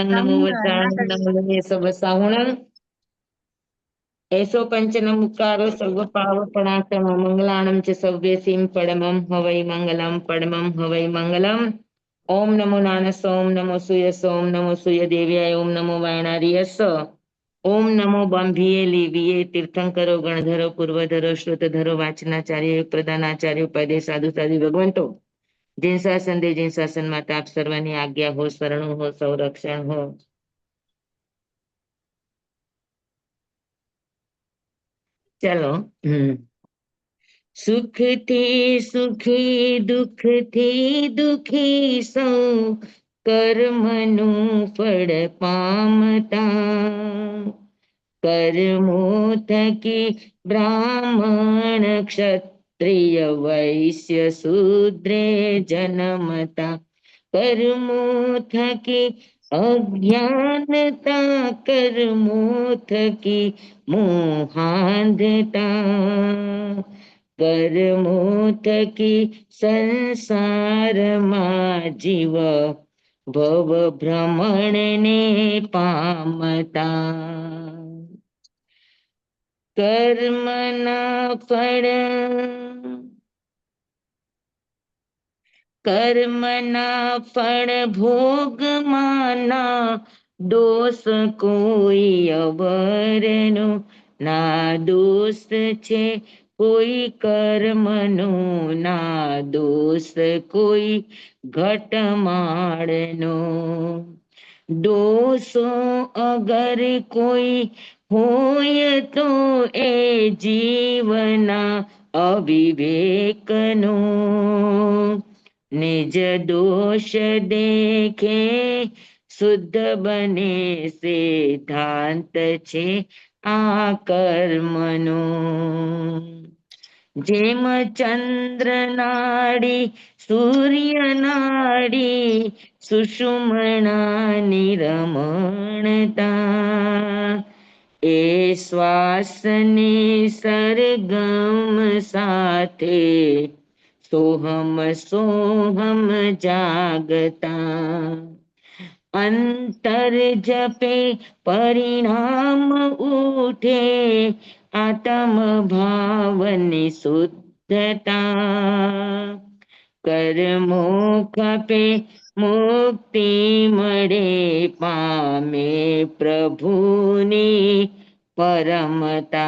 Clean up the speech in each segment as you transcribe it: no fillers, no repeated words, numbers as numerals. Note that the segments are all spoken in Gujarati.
नमो वज्राणं एसो पंचनमुकारो सर्वपावपणात्म मंगलाणं च सव्यसीं परमं हवै मंगलम परमं हवै मंगलम। ओम नमो नानस ओम नमो सूयस ओम नमो सूय देव्याय ओम नमो वायनार्यस ओम नमो बंभिये लिविये तीर्थंकरो गणधरो पूर्वधरो श्रुतधरो वाचनाचार्य प्रदानाचार्य उपाध्याय साधु साधु भगवंतो जिन शासन दे जिन शासन माता आप सर्वानी आज्ञा हो शरणु हो संरक्षण हो। चलो सुख थी सुखी दुखी सौ कर्मनु फल पामता कर्मो थकी ब्राह्मण क्षत्रिय वैश्य शूद्रे जन्मता कर्मो थकी अज्ञानता कर्मो थकी मोहांधता कर्मो थकी संसार मां जीव भव भ्रमण ने पामता कर्मना फल भोग माना दोष कोई अवरनो ना दोष छे कोई कर्मनो ना दोष कोई घटमाळनो दोषो अगर कोई होय तो ए जीवना अविवेकनो निज दोष देखे शुद्ध बने सिद्धांत छे आ कर्मनो जेम चंद्र नाड़ी सूर्य नाड़ी सुषुम्ना निरमणता ए श्वास ने सरगम साथे सोहम सोहम जागता अंतर जपे परिणाम उठे आत्म भावनी शुद्धता कर्मो खपे मुक्ति मळे पामे प्रभुनी परमता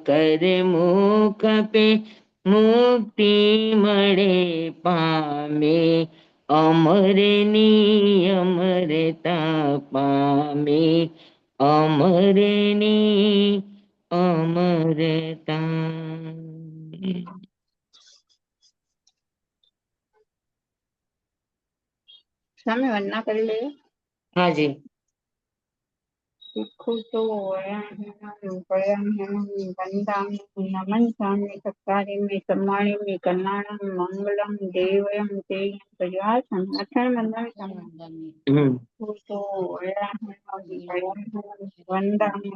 कर्मो खपे मुक्ति मळे पामे अमरनी अमरता पामे अमरनी अमरता। स्वामी वंदना कर ले। हाँ जी। सुखुतो वन्दामि सत्कार्यमि सम्मानमि कल्याणं मंगलम देवयं तेयं प्रयासं अक्षर वंदनामि सुखुतो वन्दामि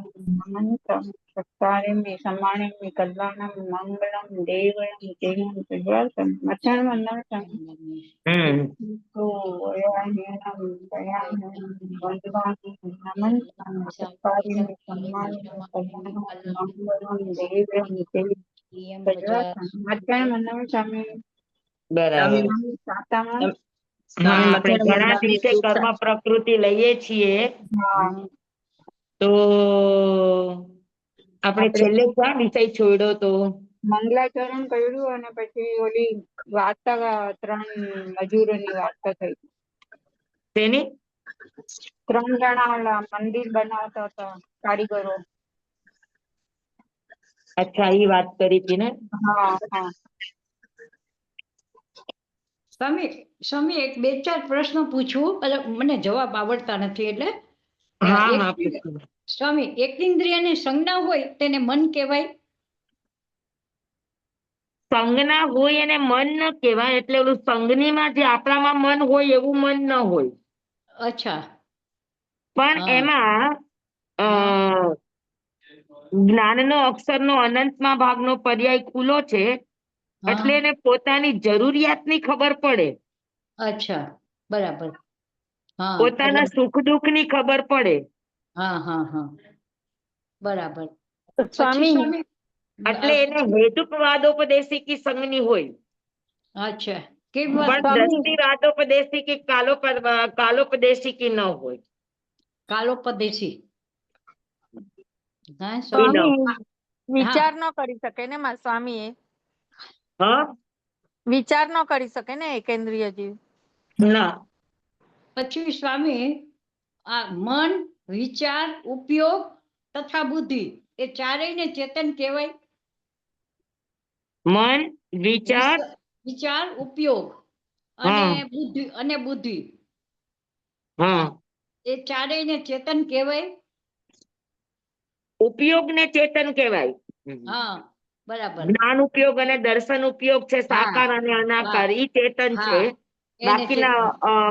सत्कार्यमि सम्मानमि कल्याणं मंगलम देवयं तेयं प्रयासं अक्षर वंदनामि तो બરાબર. હા, આપણે ઘણા દિવસે કર્મ પ્રકૃતિ લઈએ છીએ તો આપણે છેલ્લે ક્યાં વિષય છોડ્યો તો મંગલાચરણ કર્યું અને પછી ઓલી વાર્તા 3 મજૂરોની વાર્તા થઈ. તેની 3 જણા ઓલા મંદિર બનાવતા હતા કારીગરો. અચ્છા, એ વાત કરી હતી ને. હા હા. સ્વામી એક 2-4 પ્રશ્નો પૂછું, મને જવાબ આવડતા નથી એટલે. હા હા પૂછો. સ્વામી, એક ઇન્દ્રિયની સંજ્ઞા હોય તેને મન કહેવાય? સંજ્ઞા હોય એને મન ન કહેવાય, એટલે ઓલું સંજ્ઞીમાં જે આપણામાં મન હોય એવું મન ન હોય. અચ્છા. પણ એમાં જ્ઞાનનો અક્ષરનો અનંતમાં ભાગનો પર્યાય ખુલ્લો છે એટલે એને પોતાની જરૂરિયાતની ખબર પડે. અચ્છા, બરાબર. હા પોતાના એટલે સુખ દુઃખ ની ખબર પડે. હા હા હા બરાબર. પછી સ્વામી સ્વામી એટલે એને હેતુકવાદોપદેશિકી સંઘની હોય, અચ્છા કેવી વાત પણ સ્વામી દ્રષ્ટિવાદોપદેશિકી કાલોપદેશિકી ન હોય. કાલોપદેશી હા ઈ ન સ્વામી સ્વામી હા વિચાર ન કરી શકે ને સ્વામી એ હા વિચાર ન કરી શકે ને એકેન્દ્રિય જીવ. ના. પછી સ્વામી આ મન વિચાર ઉપયોગ તથા બુદ્ધિ એ ચારેયને ચેતન કહેવાય. મન, વિચાર, વિચાર ઉપયોગ હા અને બુદ્ધિ હા એ ચારેયને ચેતન કહેવાય. ઉપયોગને ચેતન કહેવાય. હા બરાબર. જ્ઞાન ઉપયોગ અને દર્શન ઉપયોગ છે, હા સાકાર અને હા અનાકાર, ઈ ચેતન છે. હા એને ચેતન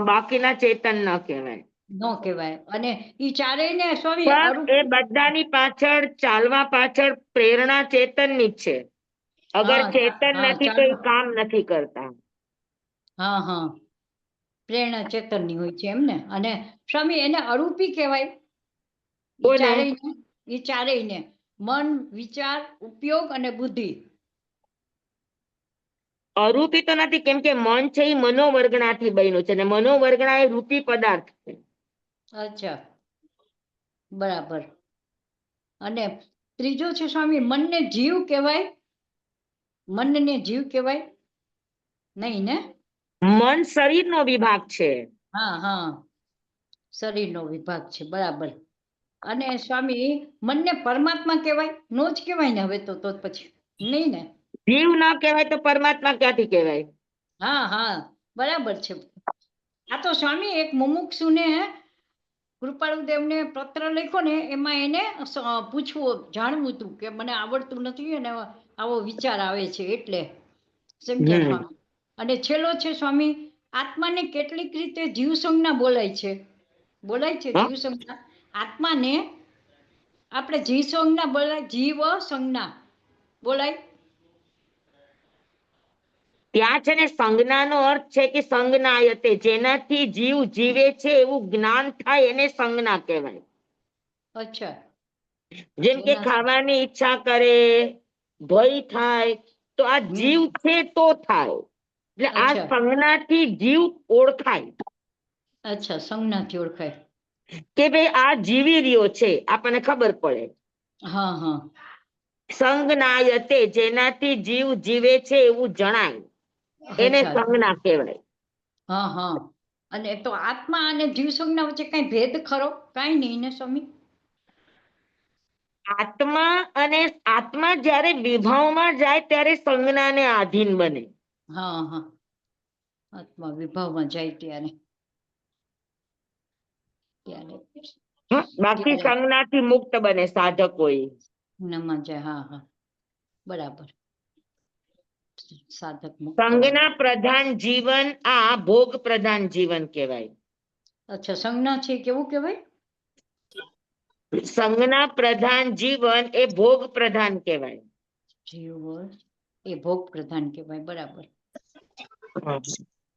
બાકીના ચેતન ન કહેવાય. ન કહેવાય. અને ઈ ચારેયને સ્વામી પણ અરૂપ એ બધાની પાછળ ચાલવા પાછળ પ્રેરણા ચેતનની જ છે. અગર હા ચેતન હા નથી તો ચાલો એ કામ નથી કરતા. હા હા પ્રેરણા ચેતનની હોય છે એમ ને. અને સ્વામી એને અરૂપી કહેવાય. કોને? ઈ ચારેયને મન વિચાર ઉપયોગ અને બુદ્ધિ. અરૂપી તો નથી, કેમ કે મન છે એ મનોવર્ગણાથી બન્યું છે, અને મનોવર્ગણા એ રૂપી પદાર્થ છે. અચ્છા બરાબર. અને ત્રીજો છે સ્વામી મનને જીવ કહેવાય. મનને જીવ કહેવાય નહીં ને? મન શરીરનો વિભાગ છે. હા હા શરીરનો વિભાગ છે બરાબર. અને સ્વામી મનને પરમાત્મા કહેવાય? નો જ કહેવાય ને હવે તો પછી નહીં ને? જીવ ના કહેવાય તો પરમાત્મા ક્યાંથી કહેવાય? હા હા બરાબર છે. આ તો સ્વામી એક મુમુક્ષુને કૃપાળુદેવને પત્ર લખ્યો ને એમાં એને પૂછવું જાણવું હતું કે મને આવડતું નથી અને આવો વિચાર આવે છે એટલે સમજ્યા હમ સ્વામી. અને છેલ્લો છે સ્વામી આત્માને કેટલીક રીતે જીવ સંજ્ઞા બોલાય છે. બોલાય છે હા જીવ સંજ્ઞા આત્માને આપણે જીવ સંજ્ઞા બોલાય જીવ સંજ્ઞા બોલાય. ત્યાં છે ને સંજ્ઞાનો અર્થ છે કે સંજ્ઞાયતે, જેનાથી જીવ જીવે છે એવું જ્ઞાન થાય એને સંજ્ઞા કહેવાય. અચ્છા જેમ કે જેના ખાવાની ઈચ્છા કરે, ભય થાય, તો આ હમ જીવ છે તો થાય. એટલે આ અચ્છા સંજ્ઞાથી જીવ ઓળખાય. અચ્છા સંજ્ઞાથી ઓળખાય. કે ભાઈ આ જીવી રહ્યો છે, આપણને ખબર પડે. હા હા સંજ્ઞાયતે, જેનાથી જીવ જીવે છે એવું જણાય, એને અચ્છા સંજ્ઞા કહેવાય. હા હા અને તો આત્મા અને જીવ સંજ્ઞા વચ્ચે કઈ ભેદ ખરો? કાંઈ નહીં ને સ્વામી? આત્મા જ્યારે વિભાવમાં જાય ત્યારે સંજ્ઞાને આધીન બને. હા હા આત્મા વિભાવમાં જાય બાકી ત્યારે સંજ્ઞાથી મુક્ત બને સાધક હોય. નમાં જાય. હા હા બરાબર. સાધક મુક્ત બને. સંજ્ઞા પ્રધાન જીવન આ ભોગ પ્રધાન જીવન કહેવાય. અચ્છા સંજ્ઞા છે કેવું કહેવાય? સંજ્ઞા પ્રધાન જીવન એ ભોગ પ્રધાન કહેવાય. જીવ એ ભોગ પ્રધાન કહેવાય બરાબર. હા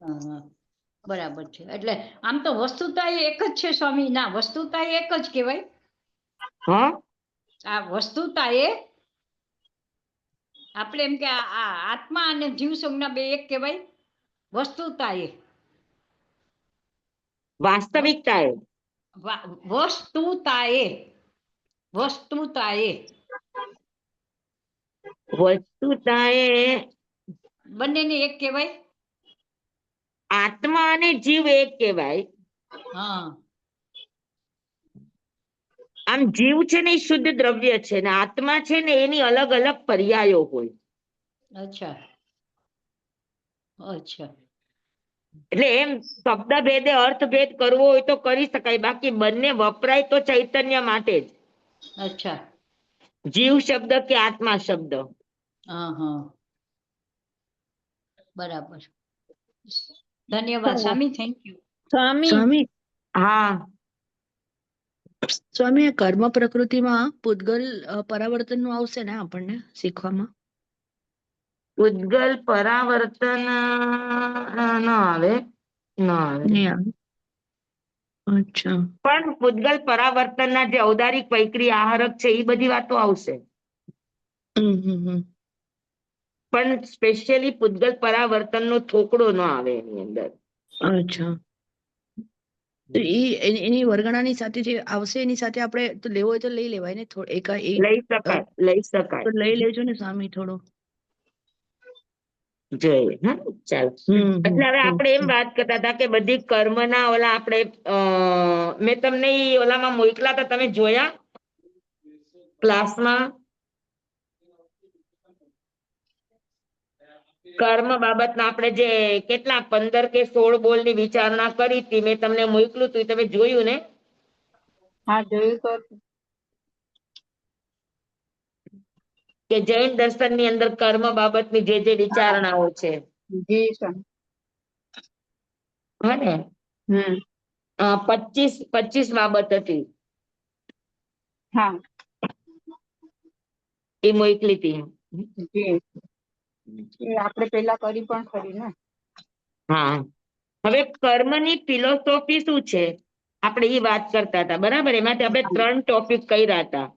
હા બરાબર છે. એટલે આમ તો વસ્તુતા એ એક જ છે સ્વામી. ના વસ્તુતા એ એક જ કહેવાય. હા આ વસ્તુતા એ આપણે એમ કે આ આત્મા અને જીવ સંજ્ઞા બે એક કહેવાય. વસ્તુતા એ વાસ્તવિકતા એ વસ્તુતા એ વસ્તુતા એ વસ્તુતા એ બંનેને એક કહેવાય. આત્મા અને જીવ એક કહેવાય. હા આમ જીવ છે ને એ શુદ્ધ દ્રવ્ય છે ને આત્મા છે ને એની અલગ અલગ પર્યાયો હોય. અચ્છા અચ્છા એટલે એમ શબ્દ ભેદે અર્થભેદ કરવો હોય તો કરી શકાય, બાકી બંને વપરાય તો ચૈતન્ય માટે જ. અચ્છા જીવ શબ્દ કે આત્મા શબ્દ. હા હા બરાબર. ધન્યવાદ સ્વામી. Thank you. સ્વામી સ્વામી હા સ્વામી આ કર્મ પ્રકૃતિમાં પૂતગલ પરાવર્તન નું આવશે ને આપણને શીખવામાં? ઉદ્ગલ પરાવર્તન ન આવે. નહીં આવે. અચ્છા. પણ પૂતગલ પરાવર્તનના જે ઔદારિક વૈક્રી આહારક છે એ બધી વાતો આવશે, પણ સ્પેશિયલી પૂતગલ પરાવર્તનનો થોકડો ન આવે એની અંદર. અચ્છા. તો એની વરઘણાની સાથે જે આવશે એની સાથે આપણે તો લેવો હોય તો લઈ લેવાય ને થોડો લઈ શકાય, લઈ તો શકાય. લઈ લેજો ને સામી થોડો. જોઈએ. હા, ચાલો. એટલે હવે આપણે એમ વાત કરતા હતા કે બધી કર્મના ઓલા આપણે મેં તમને ઈ ઓલામાં મોકલા હતા, તમે જોયા ક્લાસમાં? કર્મ બાબતના આપણે જે કેટલા 15 કે 16 બોલની વિચારણા કરી હતી, મેં તમને મોકલું હતું, તમે જોયું ને? હા, જોયું તો હતું. કે જૈન દર્શનની અંદર કર્મ બાબતની જે વિચારણાઓ છે. જી સર. હા ને? 25 બાબત હતી. હા, એ મોકલી હતી. જી. એ આપણે પેલા કરી પણ ખરી ને. હા, હવે કર્મની ફિલોસોફી શું છે આપણે એ વાત કરતા હતા, બરાબર? એમાંથી આપણે 3 ટોપિક કર્યા હતા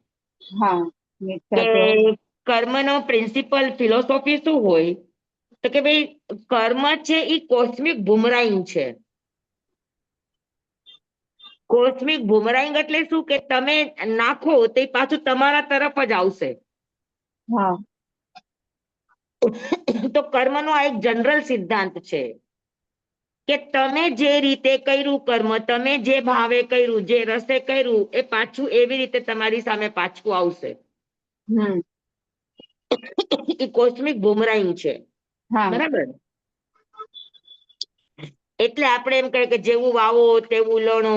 હા, કે મિથ્યાચાર. કર્મનો પ્રિન્સિપલ ફિલોસોફી શું હોય, તો કે ભાઈ કર્મ છે એ કોસ્મિક બુમરાઈંગ છે. કોસ્મિક બુમરાઈંગ એટલે શું કે તમે નાખો તે પાછું તમારા તરફ જ આવશે. હા, તો કર્મનો આ એક જનરલ સિદ્ધાંત છે કે તમે જે રીતે કર્યું કર્મ, તમે જે ભાવે કર્યું, જે રસે કર્યું, એ પાછું એવી રીતે તમારી સામે પાછું આવશે. એ કોસ્મિક બુમરાઈંગ છે, હા, બરાબર? એટલે આપણે એમ કહીએ કે જેવું વાવો તેવું લણો,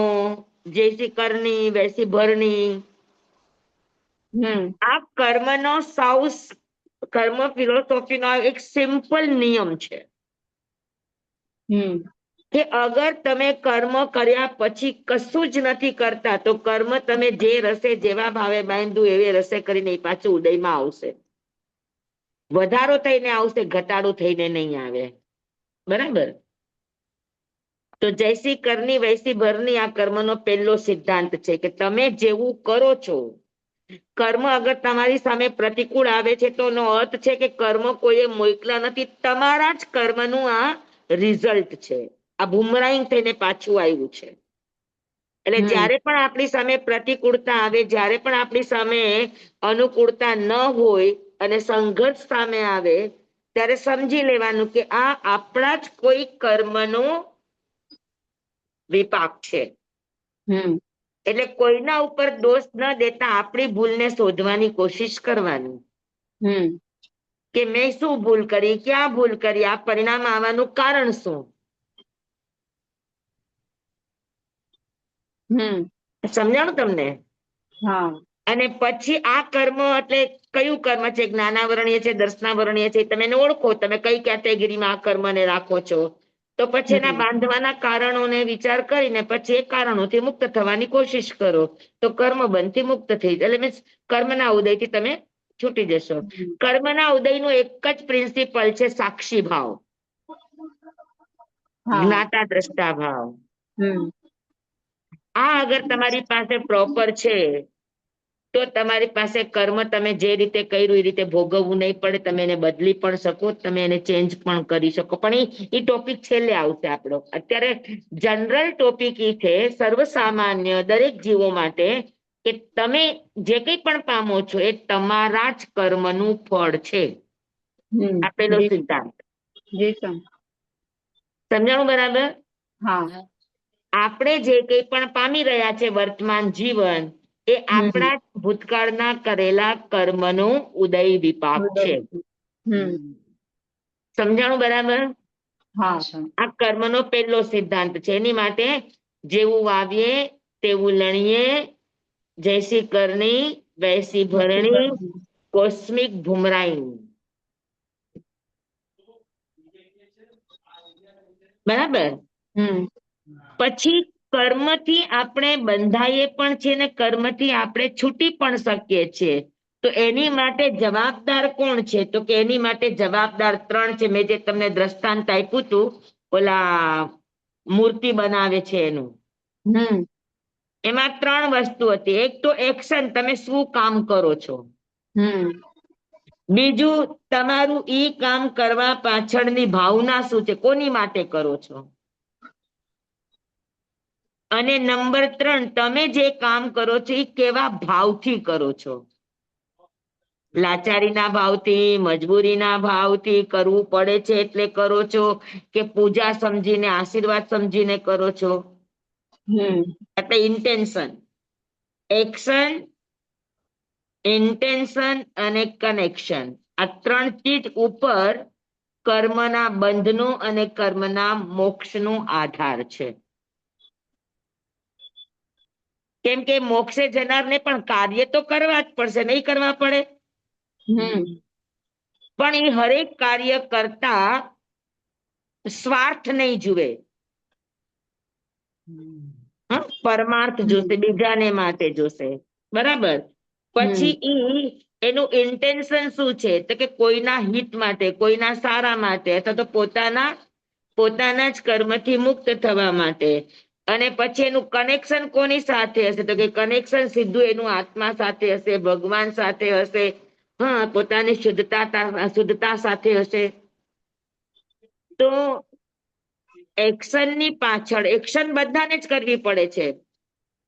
જૈસી કરની વૈસી ભરણી. આ કર્મનો કર્મ ફિલોસોફીનો એક સિમ્પલ નિયમ છે કે અગર તમે કર્મ કર્યા પછી કશું જ નથી કરતા તો કર્મ તમે જે રસે જેવા ભાવે બાંધ્યું એવી રસે કરીને પાછું ઉદયમાં આવશે. વધારો થઈને આવશે, ઘટાડો થઈને નહીં આવે, બરાબર? તો જૈસી કરની વૈસી ભરની આ કર્મનો પહેલો સિદ્ધાંત છે કે તમે જેવું કરો છો, કર્મ અગર તમારી સામે પ્રતિકૂળ આવે છે તો એનો અર્થ છે કે કર્મ કોઈએ મોકલા નથી, તમારા જ કર્મનું આ રિઝલ્ટ છે. આ બુમરાઈંગ થઈને પાછું આવ્યું છે. એટલે જ્યારે પણ આપણી સામે પ્રતિકૂળતા આવે, જ્યારે પણ આપણી સામે અનુકૂળતા ન હોય અને સંઘર્ષ સામે આવે, ત્યારે સમજી લેવાનું કે આ આપણા જ કોઈ કર્મનો વિપાક છે. એટલે કોઈના ઉપર દોષ ન દેતા આપણી ભૂલને શોધવાની કોશિશ કરવાની કે મેં શું ભૂલ કરી, ક્યાં ભૂલ કરી, આ પરિણામ આવવાનું કારણ શું. સમજાણું તમને? હા, અને પછી આ કર્મ એટલે કયું કર્મ છે, જ્ઞાનાવરણીય છે, દર્શનાવરણીય છે, તમે એને ઓળખો, તમે કઈ કેટેગરીમાં આ કર્મને રાખો છો. તો પછી એના બાંધવાના કારણોને વિચાર કરીને પછી એ કારણોથી મુક્ત થવાની કોશિશ કરો, તો કર્મ બંધથી મુક્ત થઈ જાય. એટલે મીન્સ કર્મના ઉદયથી તમે છૂટી જશો. કર્મના ઉદયનું એક જ પ્રિન્સિપલ છે, સાક્ષી ભાવ, જ્ઞાતા દ્રષ્ટા ભાવ. આ અગર તમારી પાસે પ્રોપર છે તો તમારી પાસે કર્મ તમે જે રીતે કર્યું એ રીતે ભોગવવું નહીં પડે, તમે એને બદલી પણ શકો, તમે એને ચેન્જ પણ કરી શકો. પણ એ ટોપિક છેલ્લે આવશે આપણો. અત્યારે જનરલ ટોપિક એ છે સર્વસામાન્ય દરેક જીવો માટે કે તમે જે કંઈ પણ પામો છો એ તમારા જ કર્મનું ફળ છે. આપેલો સિદ્ધાંત સમજાણું બરાબર? હા, આપણે જે કંઈ પણ પામી રહ્યા છે વર્તમાન જીવન, એ આપણા ભૂતકાળના કરેલા કર્મનો ઉદય વિપાક છે. સમજાણું બરાબર? હા, આ કર્મનો પહેલો સિદ્ધાંત છે. એની માટે જેવું વાવીએ તેવું લણીએ, જૈસી કરણી વૈસી ભરણી, કોસ્મિક ભુમરાઈંગ. બરાબર? પછી કર્મથી આપણે બંધાઈએ પણ છે ને કર્મથી આપણે છૂટી પણ શકીએ છીએ. તો એની માટે જવાબદાર કોણ છે? તો કે એની માટે જવાબદાર 3 છે. મેં જે તમને દ્રષ્ટાંત આપ્યું હતું ઓલા મૂર્તિ બનાવે છે એનું, હમ એમાં 3 વસ્તુ હતી. એક તો એક્શન, તમે શું કામ કરો છો. હમ બીજું, તમારું ઈ કામ કરવા પાછળની ભાવના શું છે, કોની માટે કરો છો. અને નંબર 3, તમે જે કામ કરો છો એ કેવા ભાવથી કરો છો. લાચારીના ભાવથી, મજબૂરીના ભાવથી, કરવું પડે છે એટલે કરો છો, કે પૂજા સમજીને, આશીર્વાદ સમજીને કરો છો. હમ એટલે ઇન્ટેન્શન, એક્શન, ઇન્ટેન્શન અને કનેક્શન, આ 3 ચીજ ઉપર કર્મના બંધનો અને કર્મના મોક્ષનો આધાર છે. કેમ કે મોક્ષે જનારને પણ કાર્ય તો કરવા જ પડશે, નહીં કરવા પડે. હમ પણ એ હરેક કાર્ય કરતા સ્વાર્થ નહીં જુએ, પરમાર્થ જોશે, બીજાને માટે જોશે. બરાબર. પછી એનું ઇન્ટેન્શન શું છે, તો કે કોઈના હિત માટે, કોઈના સારા માટે, અથવા તો પોતાના જ કર્મથી મુક્ત થવા માટે. અને પછી એનું કનેક્શન કોની સાથે હશે, તો કે કનેક્શન સીધું એનું આત્મા સાથે હશે, ભગવાન સાથે હશે. હા, પોતાની શુદ્ધતા સાથે હશે. તો એક્શનની પાછળ, એક્શન બધાને જ કરવી પડે છે,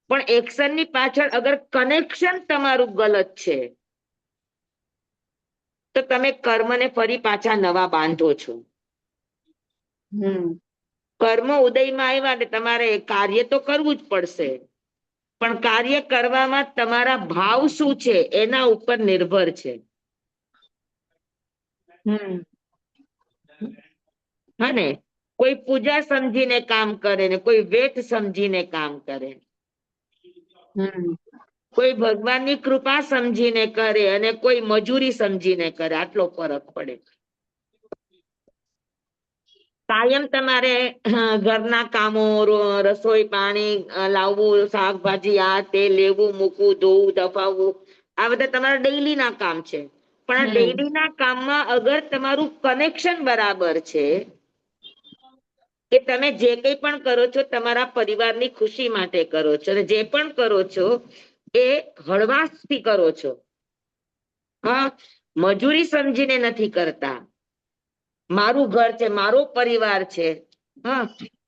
પણ એક્શનની પાછળ અગર કનેક્શન તમારું ગલત છે, તો તમે કર્મને ફરી પાછા નવા બાંધો છો. હમ કર્મ ઉદયમાં આવ્યા એટલે તમારે કાર્ય તો કરવું જ પડશે, પણ કાર્ય કરવામાં તમારા ભાવ શું છે એના ઉપર નિર્ભર છે. હમ હા ને, કોઈ પૂજા સમજીને કામ કરે ને કોઈ વેઠ સમજીને કામ કરે, હમ કોઈ ભગવાનની કૃપા સમજીને કરે અને કોઈ મજૂરી સમજીને કરે, આટલો ફરક પડે. કાયમ તમારે ઘરના કામો, રસોઈ પાણી લાવવું, શાકભાજી, આ તે લેવું મૂકવું, ધોવું દફાવવું, આ બધા તમારા ડેઈલી ના કામ છે. પણ આ ડેઈલી ના કામમાં અગર તમારું કનેક્શન બરાબર છે, કે તમે જે કંઈ પણ કરો છો તમારા પરિવારની ખુશી માટે કરો છો, અને જે પણ કરો છો એ હળવાશથી કરો છો. હા, મજૂરી સમજીને નથી કરતા. મારું ઘર છે, મારો પરિવાર છે, હા,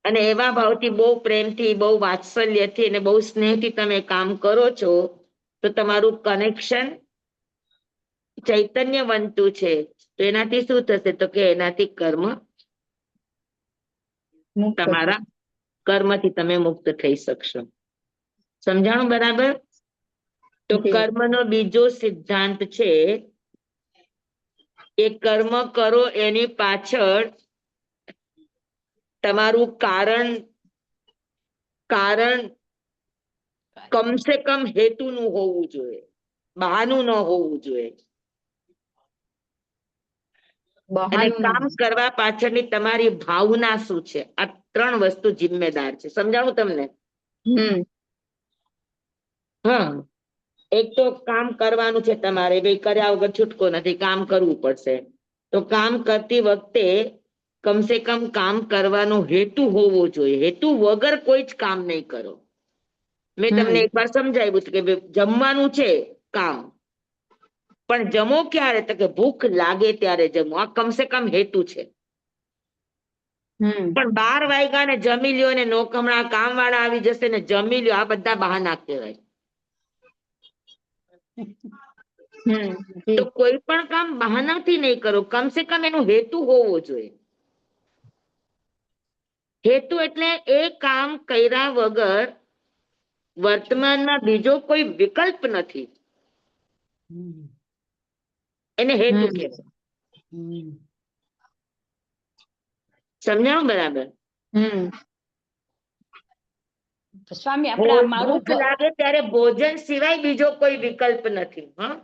અને એવા ભાવથી, બહુ પ્રેમથી, બહુ વાત્સલ્યથી અને બહુ સ્નેહથી તમે કામ કરો છો, તો તમારું કનેક્શન ચૈતન્યવંતું છે. તો એનાથી શું થશે, તો કે એનાથી મુક્ત તમારા કર્મથી તમે મુક્ત થઈ શકશો. સમજાણું બરાબર? તો જી. કર્મનો બીજો સિદ્ધાંત છે કે કર્મ કરો એની પાછળ તમારું કારણ કમસે કમ હેતુનું હોવું જોઈએ, બહાનું ન હોવું જોઈએ. અને બહાનું કામ કરવા પાછળની તમારી ભાવના શું છે, આ 3 વસ્તુ જિમ્મેદાર છે. સમજાણું તમને? હમ હા, એક તો કામ કરવાનું છે તમારે, ભાઈ કર્યા વગર છૂટકો નથી, કામ કરવું પડશે. તો કામ કરતી વખતે કમસે કમ કામ કરવાનો હેતુ હોવો જોઈએ, હેતુ વગર કોઈ જ કામ નહીં કરો. મેં તમને એકવાર સમજાવ્યું હતું કે જમવાનું છે કામ, પણ જમો ક્યારે, તો કે ભૂખ લાગે ત્યારે જમો, આ કમસે કમ હેતુ છે. હમ પણ 12 વાગ્યા ને જમી લ્યો ને નોકમણા કામ વાળા આવી જશે ને જમી લ્યો, આ બધા બહાના કહેવાય. હમ તો જી. કોઈ પણ કામ બહાનાથી નહીં કરો, કમસે કમ એનો હેતુ હોવો જોઈએ. હેતુ એટલે એ કામ કર્યા વગર વર્તમાનમાં બીજો કોઈ વિકલ્પ નથી, એને હેતુ કહેવાય. સમજાણું બરાબર? હમ સ્વામી આપણે આ મારું ભૂખ લાગે ત્યારે ભોજન સિવાય બીજો કોઈ વિકલ્પ નથી. હા,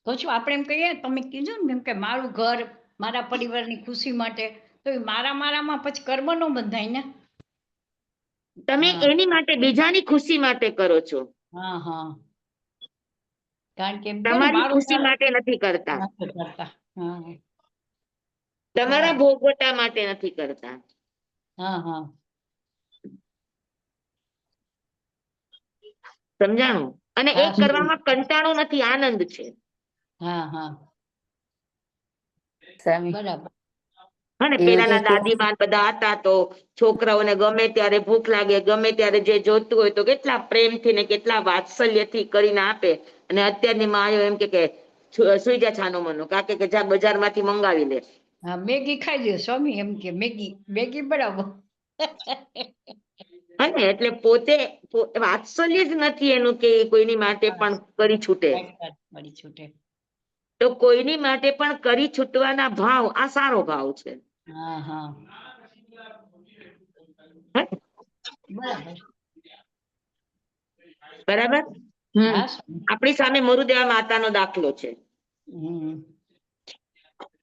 કહું છું, આપણે એમ કહીએ, તમે કીધું ને એમ કે મારું ઘર, મારા પરિવારની ખુશી માટે, તો એ મારામાં પછી કર્મ નો બંધાય ને. તમે હા એની માટે, બીજાની ખુશી માટે કરો છો, હા હા, કારણ કે એમ કે ને તમારી મારું ખુશી ઘર માટે નથી કરતા, નથી કરતા. હા તમારા ભોગવટા માટે નથી કરતા. હા હા સમજાણું? અને એ હા, કરવામાં કંટાળો નથી, આનંદ છે. હા હા સ્વામી બરાબર. હા ને, એ પેલાના બધું દાદીમાં બધા હતા તો છોકરાઓને ગમે ત્યારે ભૂખ લાગે, ગમે ત્યારે જે જોતું હોય તો કેટલા પ્રેમથી ને કેટલા વાત્સલ્યથી કરીને આપે. અને અત્યારની માઓ એમ કે સુઈ જા છાનો મનો, કાકે કે જા બજારમાંથી મંગાવી લે. હા, મેગી ખાઈ લ્યો સ્વામી, એમ કે મેગી મેગી બરાબર. હા ને, એટલે પોતે વાત્સલ્ય જ નથી એનું કે કોઈની માટે પણ કરી છૂટે. મળી છૂટે. તો કોઈની માટે પણ કરી છૂટવાના ભાવ, આ સારો ભાવ છે. હા હા હા, બરાબર. બરાબર. હા સ્વામી. આપણી સામે મરુદેવા માતાનો દાખલો છે. હમ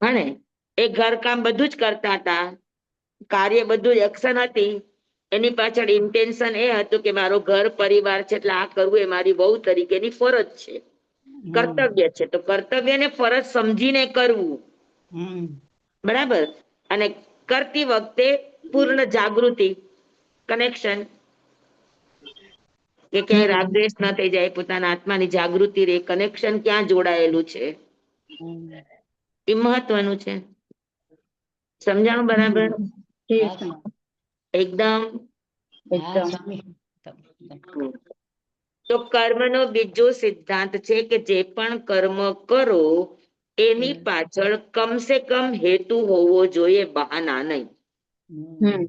હા ને, એ ઘરકામ બધું જ કરતા હતા, કાર્ય બધું જ એક્શન હતી. એની પાછળ ઇન્ટેન્શન એ હતું કે મારો ઘર પરિવાર છે એટલે આ કરવું એ મારી વહુ તરીકેની ફરજ છે, કર્તવ્ય છે. તો કર્તવ્યને ફરજ સમજીને કરવું. હમ બરાબર. અને કરતી વખતે પૂર્ણ જાગૃતિ, કનેક્શન, કે ક્યાંય રાગદ્વેષ ન થઈ જાય, પોતાના આત્માની જાગૃતિ રે, કનેક્શન ક્યાં જોડાયેલું છે હમ એ મહત્વનું છે. સમજાણું? બરાબર. હા સ્વામી. એકદમ. હા સ્વામી. તો કર્મનો બીજો સિદ્ધાંત છે કે જે પણ કર્મ કરો એની પાછળ કમસે કમ હેતુ હોવો જોઈએ, બહાના નહીં. હમ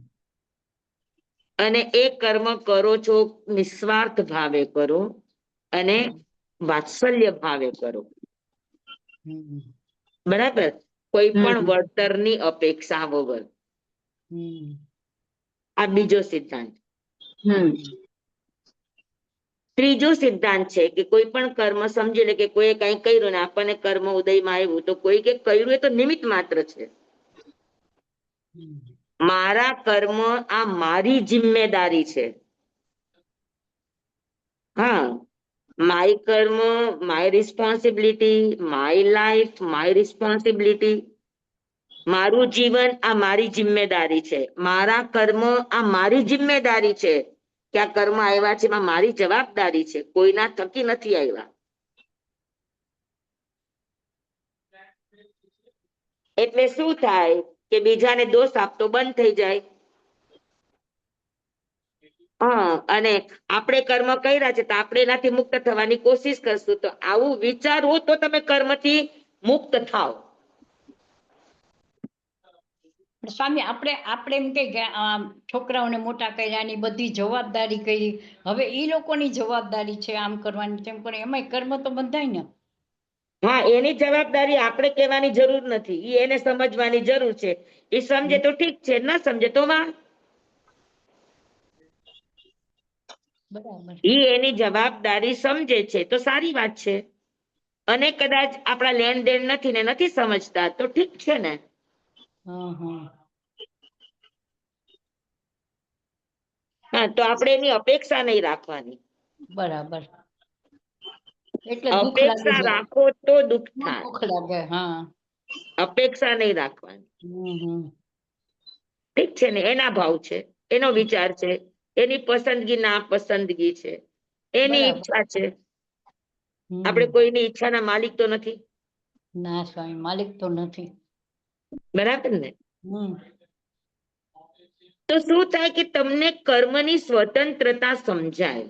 અને એ કર્મ કરો છો નિસ્વાર્થ ભાવે કરો અને વાત્સલ્ય ભાવે કરો. હમ બરાબર. કોઈ પણ વળતરની અપેક્ષા વગર. હમ આ બીજો સિદ્ધાંત. હમ ત્રીજો સિદ્ધાંત છે કે કોઈ પણ કર્મ સમજી લે કે કોઈ કઈ કર્યું ને આપણને કર્મ ઉદયમાં આવ્યું, તો કોઈ કે કર્યું એ તો નિમિત્ત માત્ર છે. મારા કર્મ આ મારી જિમ્મેદારી છે. હા, માય કર્મ, my responsibility, my life, my responsibility. મારું જીવન આ મારી જિમ્મેદારી છે. મારા કર્મ આ મારી જિમ્મેદારી છે કે આ કર્મ આવ્યા છે એમાં મારી જવાબદારી છે, કોઈના થકી નથી આવ્યા. એટલે શું થાય કે બીજાને દોષ આપતો બંધ થઈ જાય. હા, અને આપણે કર્મ કર્યા છે તો આપણે એનાથી મુક્ત થવાની કોશિશ કરશું. તો આવું વિચારવું તો તમે કર્મથી મુક્ત થાવ. સ્વામી, આપણે એમ કે છોકરાઓને મોટા કર્યા ની બધી જવાબદારી કરી, હવે ઈ લોકોની જવાબદારી છે આમ કરવાની તેમ કરવાની, એમાંય કર્મ તો બંધાય ને. હા, એની જવાબદારી આપણે કહેવાની જરૂર નથી, એ એને સમજવાની જરૂર છે. એ સમજે તો ઠીક છે, ન સમજે તો વાહ. બરાબર. ઈ એની જવાબદારી સમજે છે તો સારી વાત છે. અને કદાચ આપણા લેણ દેણ નથી ને નથી સમજતા તો ઠીક છે ને. હા હા હા, તો આપણે એની અપેક્ષા નહીં રાખવાની. બરાબર. એટલે દુઃખ લાગે અપેક્ષા છે, રાખો તો દુઃખ થાય, દુઃખ લાગે. હા. અપેક્ષા નહીં રાખવાની. હમ ઠીક છે ને, એના ભાવ છે, એનો વિચાર છે, એની પસંદગી ના પસંદગી છે, એની બરાબર. ઈચ્છા છે. હમ આપણે કોઈની ઈચ્છાના માલિક તો નથી. ના સ્વામી, માલિક તો નથી. બરાબર ને? હમ તો શું થાય કે તમને કર્મની સ્વતંત્રતા સમજાય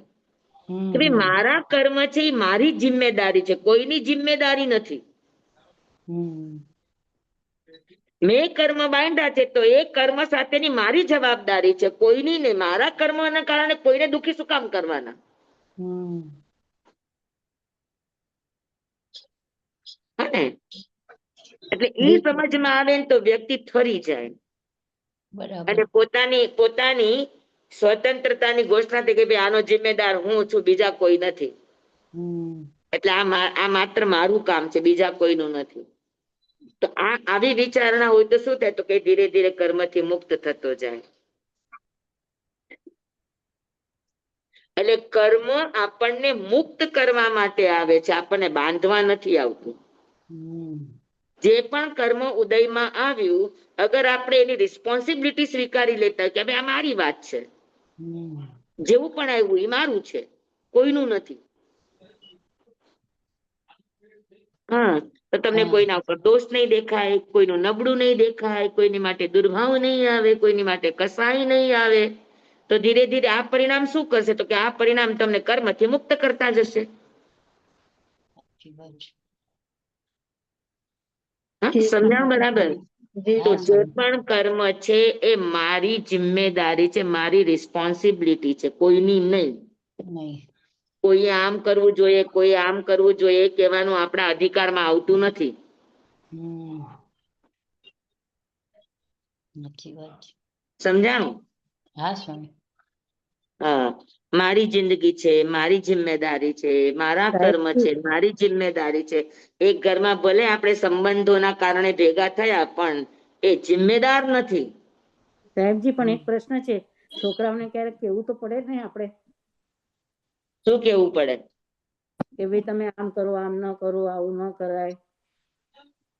કે ભાઈ હમ મારા કર્મ છે એ મારી જિમ્મેદારી છે, કોઈની જિમ્મેદારી નથી. હમ મેં કર્મ બાંધ્યા છે તો એ કર્મ સાથેની મારી જવાબદારી છે, કોઈની નહીં. મારા કર્મના કારણે કોઈને દુઃખી શું કામ કરવાના? હમ હા ને? એટલે ઈ સમજમાં આવે ને તો વ્યક્તિ ઠરી જાય બરાબર. અને પોતાની સ્વતંત્રતાની ઘોષણા થઈ કે ભાઈ આનો જિમ્મેદાર હું છું, બીજા કોઈ નથી. હમ એટલે આ માત્ર મારું કામ છે, બીજા કોઈનું નથી. તો આવી વિચારણા હોય તો શું થાય? તો કે ધીરે ધીરે કર્મથી મુક્ત થતો જાય. એટલે કર્મ આપણને મુક્ત કરવા માટે આવે છે, આપણને બાંધવા નથી આવતું. હમ જે પણ કર્મ ઉદયમાં આવ્યું, અગર આપણે એની રિસ્પોન્સિબિલિટી સ્વીકારી લેતા કે ભાઈ આ મારી વાત છે, હમ જેવું પણ આવ્યું એ મારું છે, કોઈનું નથી. હા, તો તમને હા. કોઈના ઉપર દોષ નહીં દેખાય, કોઈનું નબળું નહીં દેખાય, કોઈની માટે દુર્ભાવ નહીં આવે, કોઈની માટે કસાઈ નહીં આવે. તો ધીરે ધીરે આ પરિણામ શું કરશે? તો કે આ પરિણામ તમને કર્મથી મુક્ત કરતા જશે. સાચી વાત છે. હા, સમજાણું બરાબર? જી તો હા, જે સ્વામી. પણ કર્મ છે એ મારી જિમ્મેદારી છે, મારી રિસ્પોન્સિબિલિટી છે, કોઈની નહીં. નહીં. કોઈએ આમ કરવું જોઈએ, કોઈ આમ કરવું જોઈએ કહેવાનું આપણા અધિકારમાં આવતું નથી. હમ. સાચી વાત છે. સમજાણું? હા સ્વામી. હા, મારી જિંદગી છે, મારી જિમ્મેદારી છે, મારા કર્મ છે, મારી જિમ્મેદારી છે. એક ઘરમાં ભલે આપણે સંબંધોના કારણે ભેગા થયા, પણ એ જિમ્મેદાર નથી. સાહેબજી પણ એક પ્રશ્ન છે, છોકરાઓને ક્યારેક કેવું તો પડે ને આપણે શું કેવું પડે? કે ભાઈ તમે આમ કરો, આમ ન કરો, આવું ન કરાય.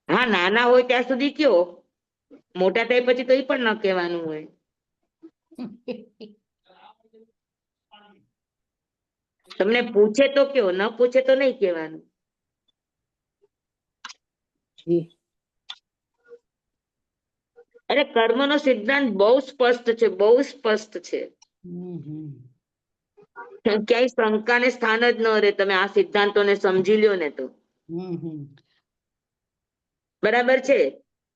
હા, નાના હોય ત્યાં સુધી કયો, મોટા થાય પછી તો એ પણ ન કહેવાનું હોય. તમને પૂછે તો કયો, ન પૂછે તો નહીં કહેવાનું. જી અરે કર્મનો સિદ્ધાંત બહુ સ્પષ્ટ છે, બહુ સ્પષ્ટ છે. હમ. ક્યાંય શંકાને સ્થાન જ ન રહે. તમે આ સિદ્ધાંતોને સમજી લ્યો ને તો હમ. બરાબર છે.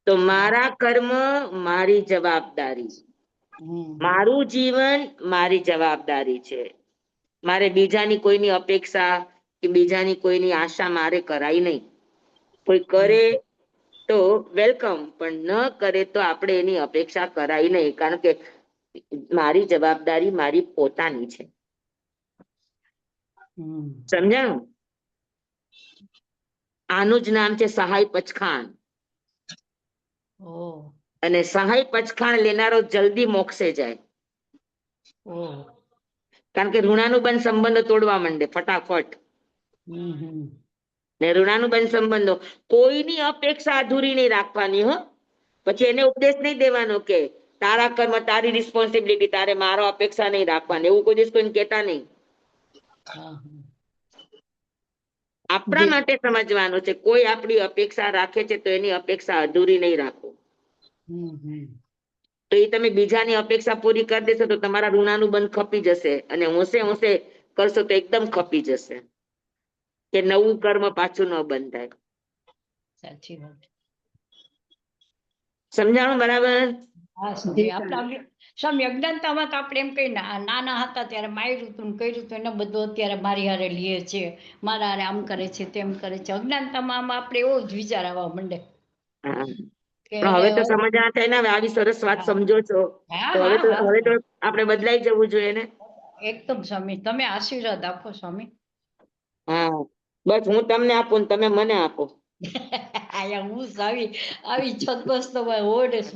તો મારા કર્મ મારી જવાબદારી, હમ. મારું જીવન મારી જવાબદારી છે. મારે બીજાની કોઈની અપેક્ષા કે બીજાની કોઈની આશા મારે કરાય નહીં. કોઈ કરે તો વેલકમ, પણ ન કરે તો આપણે એની અપેક્ષા કરાય નહીં, કારણ કે મારી જવાબદારી મારી પોતાની છે. હમ. સમજાણું? આનું જ નામ છે સહાય પચખાણ. ઓહ. અને સહાય પચખાણ લેનારો જલ્દી મોક્ષે જાય, ઓહ. કારણ કે ઋણાનુબંધ સંબંધો તોડવા માંડે ફટાફટ. હમ. ને ઋણાનુબંધ સંબંધો કોઈની અપેક્ષા અધૂરી નહીં રાખવાની. હો, પછી એને ઉપદેશ નહીં દેવાનો કે તારા કર્મ તારી રિસ્પોન્સિબિલિટી, તારે મારો અપેક્ષા નહીં રાખવાની. એવું કોઈ દિવસ કોઈને કહેતા નહીં. હા. આપણા માટે સમજવાનું છે, કોઈ આપણી અપેક્ષા રાખે છે તો એની અપેક્ષા અધૂરી નહીં રાખો. હમ. તો એ તમે બીજાની અપેક્ષા પૂરી કરી દેશો તો તમારા ઋણાનુબંધ ખપી જશે, અને હોંશે હોંશે કરશો તો એકદમ ખપી જશે, કે નવું કર્મ પાછું ન બંધાય. સાચી વાત. સમજાણું બરાબર? હા સ્વામી. આપણે સ્વામી અજ્ઞાનતામાં તો આપણે એમ કઈ નાના હતા ત્યારે માર્યું હતું ને કર્યું હતું, એને બધું અત્યારે મારી હારે લે છે, મારા હારે આમ કરે છે, તેમ કરે છે. અજ્ઞાનતામાં આમાં આપણે એવો જ વિચાર આવવા માંડે હા, કે પણ હવે તો સમજણા થાય ને, હવે આવી સરસ વાત સમજો છો હા તો હા હવે હા તો આપણે બદલાઈ જવું જોઈએ ને. એકદમ સ્વામી, તમે આશીર્વાદ આપો સ્વામી. હા, બસ હું તમને આપું ને તમે મને આપો. આયા હું આવી છદબસ તો હોય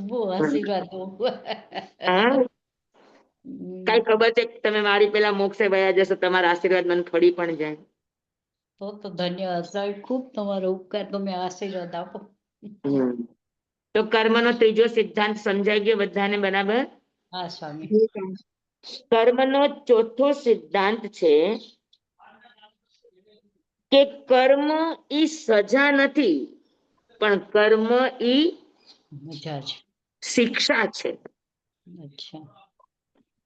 બહુ આશીર્વાદ દઉં. હા, કઈ ખબર છે તમે મારી પેલા મોક્ષે વયા જશો, તમારા આશીર્વાદ મને ફળી પણ જાય. તો ધન્યવાદ સ્વામી, ખૂબ તમારો ઉપકાર, તમે આશીર્વાદ આપો. તો કર્મનો ત્રીજો સિદ્ધાંત સમજાઈ ગયો બધાને બરાબર? હા સ્વામી. જી સ્વામી. કર્મનો ચોથો સિદ્ધાંત છે કે કર્મ ઈ સજા નથી, પણ કર્મ ઈ મજા છે. શિક્ષા છે. અચ્છા.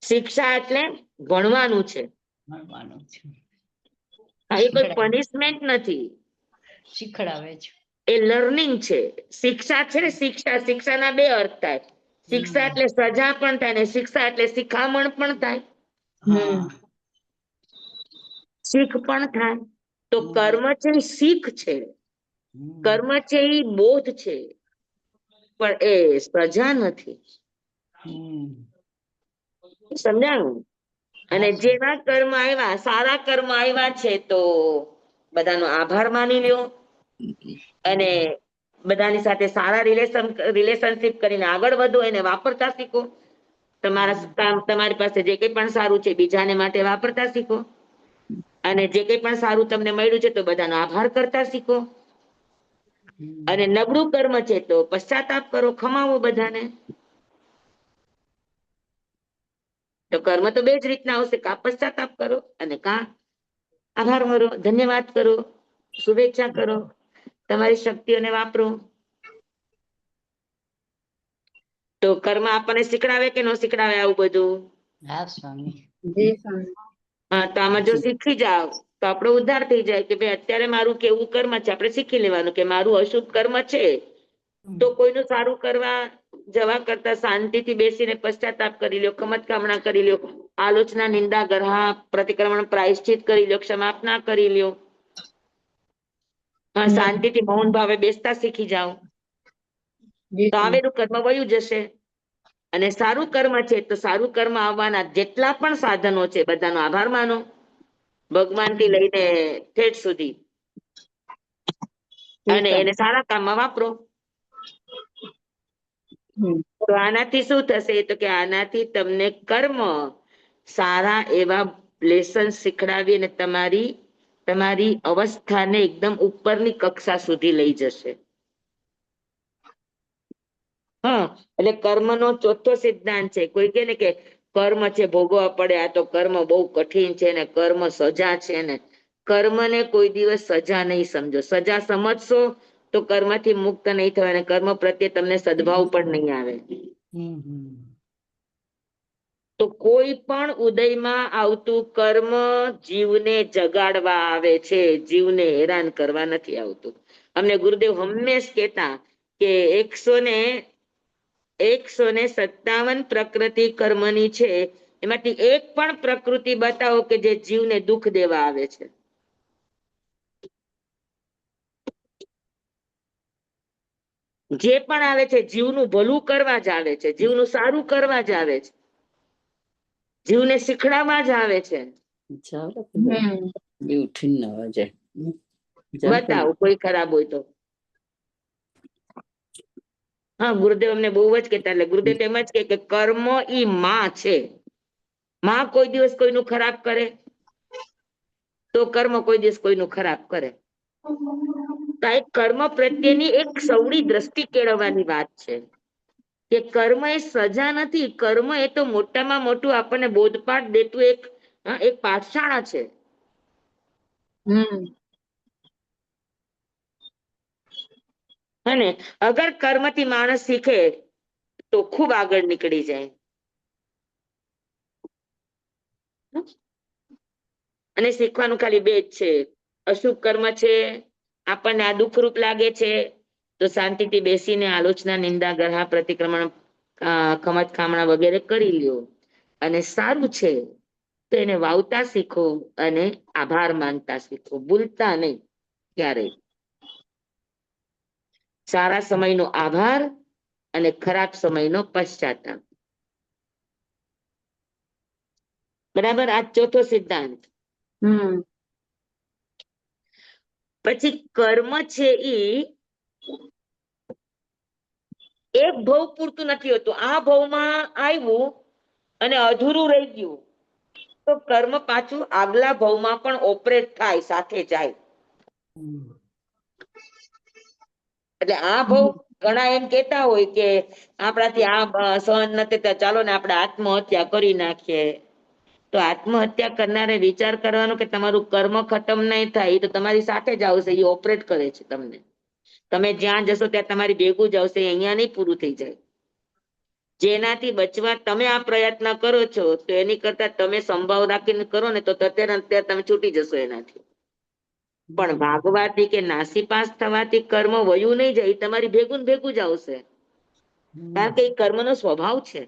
શિક્ષા એટલે ભણવાનું છે. ભણવાનું છે. એ કોઈ પનિશમેન્ટ નથી, શીખડાવે છે. એ લર્નિંગ છે. શિક્ષા છે ને, શિક્ષાના બે અર્થ થાય. શિક્ષા એટલે સજા પણ થાય, ને શિક્ષા એટલે શિખામણ પણ થાય, શીખ પણ થાય. તો કર્મ છે એ શીખ છે, કર્મ છે એ બોધ છે, પણ એ સજા નથી. સમજાણું? અને જેવા કર્મ આવ્યા, સારા કર્મ આવ્યા છે તો બધાનો આભાર માની લ્યો, અને બધાની સાથે સારા રિલેશનશીપ કરીને આગળ વધો, એને વાપરતા શીખો. તમારી પાસે જે કંઈ પણ સારું છે બીજાને માટે વાપરતા શીખો, અને જે કંઈ પણ સારું તમને મળ્યું છે તો બધાનો આભાર કરતા શીખો. અને નબળું કર્મ છે તો પશ્ચાતાપ કરો, ખમાવો બધાને. તો કર્મ તો બે જ રીતના આવશે, કા પશ્ચાતાપ કરો અને કા આભાર મારો, ધન્યવાદ કરો, શુભેચ્છા કરો, તમારી શક્તિઓને વાપરો. તો કર્મ આપણને શીખડાવે કે ન શીખડાવે આવું બધું? હા સ્વામી. જી સ્વામી. હા, તો આમાં જો શીખી જાવ તો આપણો ઉદ્ધાર થઈ જાય કે ભાઈ અત્યારે મારું કેવું કર્મ છે, આપણે શીખી લેવાનું કે મારું અશુભ કર્મ છે તો કોઈનું સારું કરવા જવા કરતા શાંતિથી બેસીને પશ્ચાતાપ કરી લ્યો, કમતકામણા કરી લ્યો, આલોચના, નિંદા, ગરહા, પ્રતિક્રમણ, પ્રાયશ્ચિત કરી લ્યો, ક્ષમાપના કરી લ્યો. હા, શાંતિથી મૌન ભાવે બેસતા શીખી જાઓ જી તો સ્વામી. આવેલું કર્મ વયું જશે. અને સારું કર્મ છે તો સારું કર્મ આવવાના જેટલા પણ સાધનો છે બધાનો આભાર માનો, ભગવાન થી લઈને ઠેઠ સુધી, અને એને સારા કામમાં વાપરો. તો આનાથી શું થશે? તો કે આનાથી તમને કર્મ સારા એવા લેસન શીખડાવી અને તમારી અવસ્થાને એકદમ ઉપરની કક્ષા સુધી લઈ જશે. હા, એટલે કર્મનો ચોથો સિદ્ધાંત છે. કોઈ કે ને કે કર્મ છે ભોગવવા પડે, આ તો કર્મ બહુ કઠિન છે ને કર્મ સજા છે ને, કર્મને કોઈ દિવસ સજા નહીં સમજો. સજા સમજશો તો કર્મથી મુક્ત નહીં થવાય અને કર્મ પ્રત્યે તમને સદભાવ પણ નહીં આવે. તો કોઈ પણ ઉદયમાં આવતું કર્મ જીવને જગાડવા આવે છે, જીવને હેરાન કરવા નથી આવતું. અમને ગુરુદેવ હંમેશ કહેતા કે 157 પ્રકૃતિ કર્મની છે, એમાંથી એક પણ પ્રકૃતિ બતાવો કે જે જીવને દુઃખ દેવા આવે છે. જે પણ આવે છે જીવનું ભલું કરવા જ આવે છે, જીવનું સારું કરવા જ આવે છે, જીવને શીખડાવવા જ આવે છે. બતાવો કોઈ ખરાબ હોય તો. હા, ગુરુદેવ અમને બહુ જ કહેતા, એટલે ગુરુદેવ એમ જ કે કર્મ ઈ માં છે. માં કોઈ દિવસ કોઈનું ખરાબ કરે તો કર્મ કોઈ દિવસ કોઈનું ખરાબ કરે. તો એક કર્મ પ્રત્યેની એક સવડી દ્રષ્ટિ કેળવવાની વાત છે કે કર્મ એ સજા નથી, કર્મ એ તો મોટામાં મોટું આપણને બોધપાઠ દેતું એક પાઠશાળા છે. અને અગર કર્મથી માણસ શીખે તો ખૂબ આગળ નીકળી જાય. અને શીખવાનું ખાલી બે જ છે. અશુભ કર્મ છે, આપણને આ દુઃખરૂપ લાગે છે તો શાંતિથી બેસીને આલોચના, નિંદા, ગરહા, પ્રતિક્રમણ, ખમત ખામણા વગેરે કરી લ્યો. અને સારું છે તો એને વાવતા શીખો અને આભાર માનતા શીખો, ભૂલતા નહીં ક્યારેય. સારા સમયનો આભાર અને ખરાબ સમયનો પશ્ચાતાપ. બરાબર, આ ચોથો સિદ્ધાંત. પછી કર્મ છે ઈ એક ભવ પૂરતું નથી હોતું. આ ભવમાં આવ્યું અને અધૂરું રહી ગયું તો કર્મ પાછું આગલા ભવમાં પણ ઓપરેટ થાય, સાથે જાય. એટલે આ ભવ ઘણા એમ કેતા હોય કે આપણાથી આ સહન નથી થતા, ચાલો ને આપણે આત્મહત્યા કરી નાખીએ. તો આત્મહત્યા કરનારે વિચાર કરવાનો કે તમારું કર્મ ખતમ નહીં થાય, એ તો તમારી સાથે જ આવશે, એ ઓપરેટ કરે છે તમને. તમે જ્યાં જશો ત્યાં તમારી ભેગું જ આવશે, અહીંયા નહીં પૂરું થઈ જાય. જેનાથી બચવા તમે આ પ્રયત્ન કરો છો તો એની કરતા તમે સંભાવ રાખીને કરો ને તો અત્યારે તમે છૂટી જશો એનાથી. પણ ભાગવાથી કે નાસીપાસ થવાથી કર્મ વયું નહીં જાય, તમારી ભેગું ને ભેગું જ આવશે, કારણ કે એ કર્મનો સ્વભાવ છે.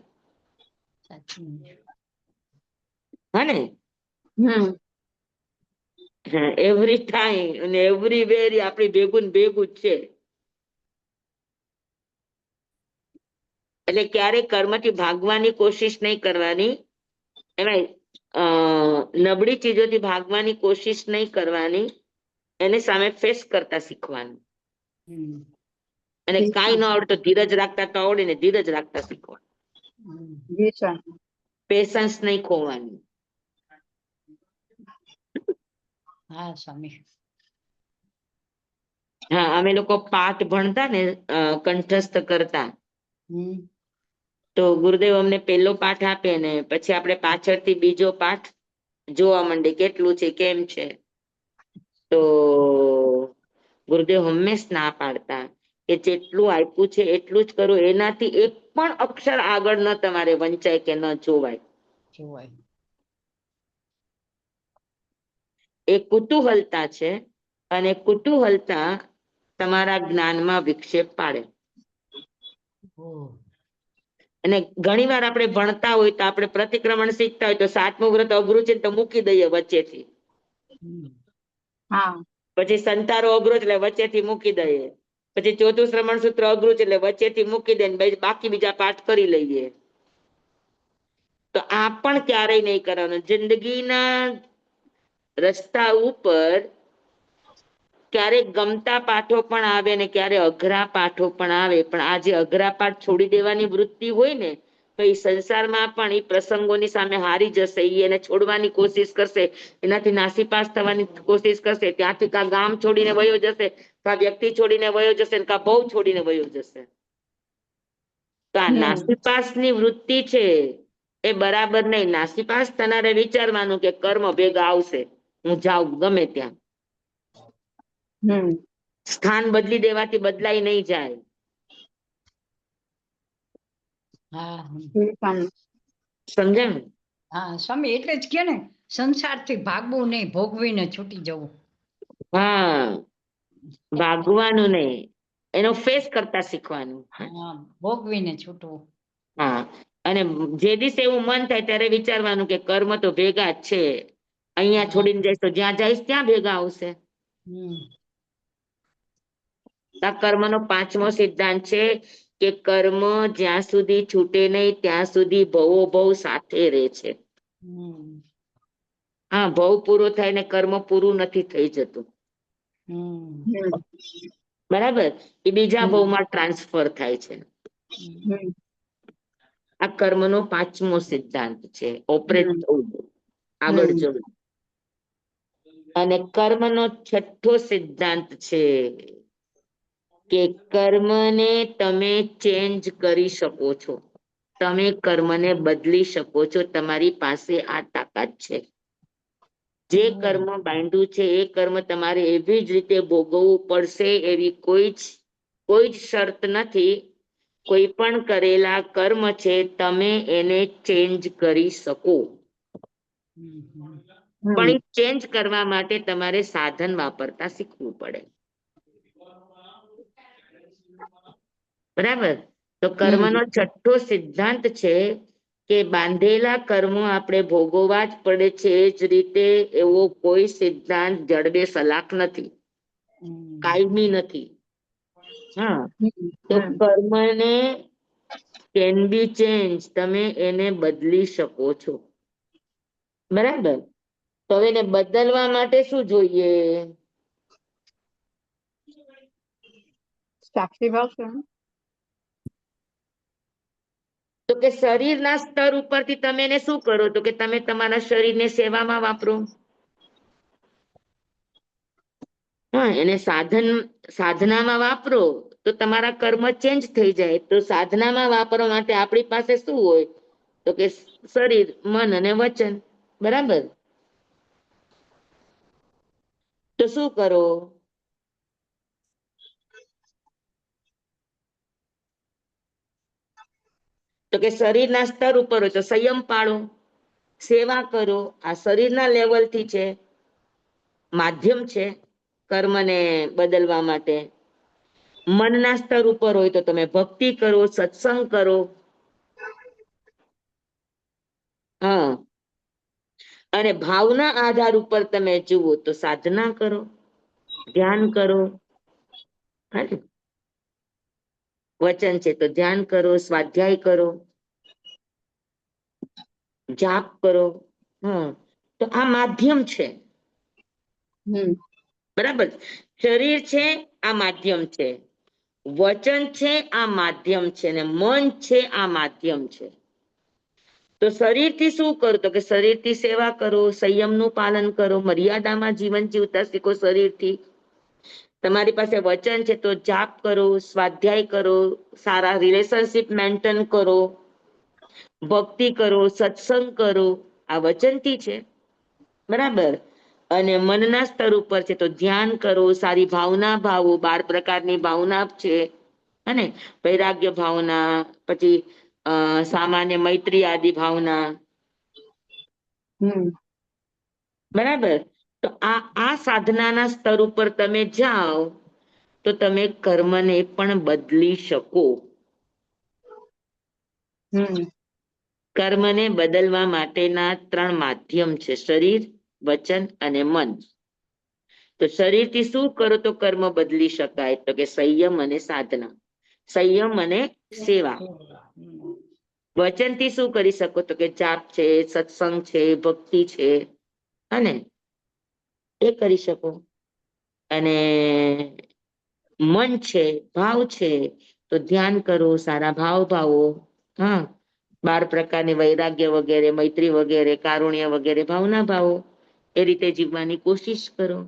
હા ને? એવરી ટાઈમ અને એવરીવેર આપણી ભેગું ને ભેગું જ છે. એટલે ક્યારેય કર્મથી ભાગવાની કોશિશ નહીં કરવાની, એમાં નબળી ચીજોથી ભાગવાની કોશિશ નહીં કરવાની, એને સામે ફેસ કરતા શીખવાનું. અને કાંઈ ન આવડે તો ધીરજ રાખતા તો આવડે ને, ધીરજ રાખતા શીખવાનું. પેશન્સ નહીં ખોવાની. હા, અમે લોકો પાઠ ભણતા ને, કંઠસ્થ કરતા, તો ગુરુદેવ અમને પહેલો પાઠ આપે ને પછી આપણે પાછળથી બીજો પાઠ જોવા માંડે કેટલું છે, કેમ છે. તો ગુરુદેવ હંમેશ ના પાડતા કે જેટલું આપ્યું છે એટલું જ કરો, એનાથી એક પણ અક્ષર આગળ ન તમારે વંચાય કે ન જોવાય. જોવાય. એ કુતૂહલતા છે, અને કુતૂહલતા તમારા જ્ઞાનમાં વિક્ષેપ પાડે. ઓહ. અને ઘણી વાર આપણે ભણતા હોય તો આપણે પ્રતિક્રમણ શીખતા હોય તો 7મું વ્રત અઘરું છે તો મૂકી દઈએ વચ્ચેથી, હમ. હા પછી સંતારો અઘરો છે એટલે વચ્ચેથી મૂકી દઈએ, પછી 4થું શ્રવણ સૂત્ર અઘરું છે એટલે વચ્ચેથી મૂકી દઈએ, બાકી બીજા પાઠ કરી લઈએ. તો આ પણ ક્યારેય નહીં કરવાનું. જિંદગીના રસ્તા ઉપર ક્યારેક ગમતા પાઠો પણ આવે ને ક્યારે અઘરા પાઠો પણ આવે, પણ આ જે અઘરા પાઠ છોડી દેવાની વૃત્તિ હોય ને તો એ સંસારમાં પણ એ પ્રસંગોની સામે હારી જશે, એ એને છોડવાની કોશિશ કરશે, એનાથી નાસીપાસ થવાની કોશિશ કરશે, ત્યાંથી કા ગામ છોડીને વયો જશે, કા વ્યક્તિ છોડીને વયો જશે, કા બહુ છોડીને વયો જશે. તો આ નાસીપાસની વૃત્તિ છે એ બરાબર નહીં. નાસીપાસ થનારે વિચારવાનું કે કર્મ ભેગા આવશે, હું જાઉં ગમે ત્યાં. સ્થાન બદલી દેવાથી બદલાઈ નહીં જાય. હા સમજાય ને? હા સ્વામી, એટલે જ કે ને સંસારથી ભાગવું નહીં, ભોગવીને છૂટી જવું. હા, ભાગવાનું નહીં, એનો ફેસ કરતા શીખવાનું. હા, ભોગવીને છૂટવું. હા, અને જે દિવસે એવું મન થાય ત્યારે વિચારવાનું કે કર્મ તો ભેગા જ છે, અહીંયા છોડીને જઈશ તો જ્યાં જઈશ ત્યાં ભેગા આવશે. હમ. આ કર્મનો 5મો સિદ્ધાંત છે કે કર્મ જ્યાં સુધી છૂટે નહીં ત્યાં સુધી ભવો ભવ સાથે રહે છે. હમ. હા, ભવ પૂરો થાય ને કર્મ પૂરું નથી થઈ જતું. હમ. બરાબર, એ બીજા ભવમાં ટ્રાન્સફર થાય છે. આ કર્મનો 5મો સિદ્ધાંત છે, ઓપરેટ થવું, આગળ જવું. અને કર્મનો 6થો સિદ્ધાંત છે કે કર્મને તમે ચેન્જ કરી શકો છો, તમે કર્મને બદલી શકો છો, તમારી પાસે આ તાકાત છે. જે કર્મ બાંધ્યું છે એ કર્મ તમારે એવી જ રીતે ભોગવવું પડશે, એવી કોઈ જ શરત નથી. કોઈ પણ કરેલા કર્મ છે તમે એને ચેન્જ કરી શકો, પણ એ ચેન્જ કરવા માટે તમારે સાધન વાપરતા શીખવું પડે. બરાબર, તો કર્મનો 6થો સિદ્ધાંત છે કે બાંધેલા કર્મો આપણે ભોગવવા જ પડે છે. એ જ રીતે એવો કોઈ સિદ્ધાંત જડબે સલાખ નથી, કાયમી નથી. હા, તો કર્મને કેન બી ચેન્જ, તમે એને બદલી શકો છો. બરાબર, તો એને બદલવા માટે શું જોઈએ? સાક્ષી ભાવ છે. તો કે શરીરના સ્તર ઉપરથી તમે એને શું કરો? તો કે તમે તમારા શરીરને સેવામાં વાપરો. હા, એને સાધનામાં વાપરો તો તમારા કર્મ ચેન્જ થઈ જાય. તો સાધનામાં વાપરવા માટે આપણી પાસે શું હોય? તો કે શરીર, મન અને વચન. બરાબર, તો શું કરો? તો કે શરીરના સ્તર ઉપર હોય તો સંયમ પાળો, સેવા કરો. આ શરીરના લેવલથી છે, માધ્યમ છે કર્મને બદલવા માટે. મનના સ્તર ઉપર હોય તો તમે ભક્તિ કરો, સત્સંગ કરો. હા, અને ભાવના આધાર ઉપર તમે જુઓ તો સાધના કરો, ધ્યાન કરો. વચન છે તો ધ્યાન કરો, સ્વાધ્યાય કરો, જાપ કરો. હા, તો આ માધ્યમ છે. બરાબર, શરીર છે આ માધ્યમ છે, વચન છે આ માધ્યમ છે, ને મન છે આ માધ્યમ છે. તો શરીરથી શું કરો? તો કે શરીરથી સેવા કરો, સંયમનું પાલન કરો, મર્યાદામાં જીવન જીવતા શીખો. શરીરથી તમારી પાસે વચન છે તો જાપ કરો, સ્વાધ્યાય કરો, સારા રિલેશનશિપ મેન્ટેન કરો, ભક્તિ કરો, સત્સંગ કરો. આ વચનથી છે. બરાબર, અને મનના સ્તર ઉપર છે તો ધ્યાન કરો, સારી ભાવના ભાવો, 12 પ્રકારની ભાવના છે અને વૈરાગ્ય ભાવના, પછી સામાન્ય મૈત્રી આદિ ભાવના, હમ બરાબર. તો આ સાધનાના સ્તર ઉપર તમે જાઓ તો તમે કર્મને પણ બદલી શકો. હમ કર્મને બદલવા માટેના 3 માધ્યમ છે: શરીર, વચન અને મન. તો શરીરથી શું કરો તો કર્મ બદલી શકાય? તો કે સંયમ અને સાધના, સંયમ અને સેવા. વચનથી શું કરી શકો? તો કે જાપ છે, સત્સંગ છે, ભક્તિ છે, અને એ કરી શકો. અને મન છે, ભાવ છે, તો ધ્યાન કરો, સારા ભાવ ભાવો, હા, 12 પ્રકારની વૈરાગ્ય વગેરે, મૈત્રી વગેરે, કારુણ્ય વગેરે ભાવના ભાવો, એ રીતે જીવવાની કોશિશ કરો.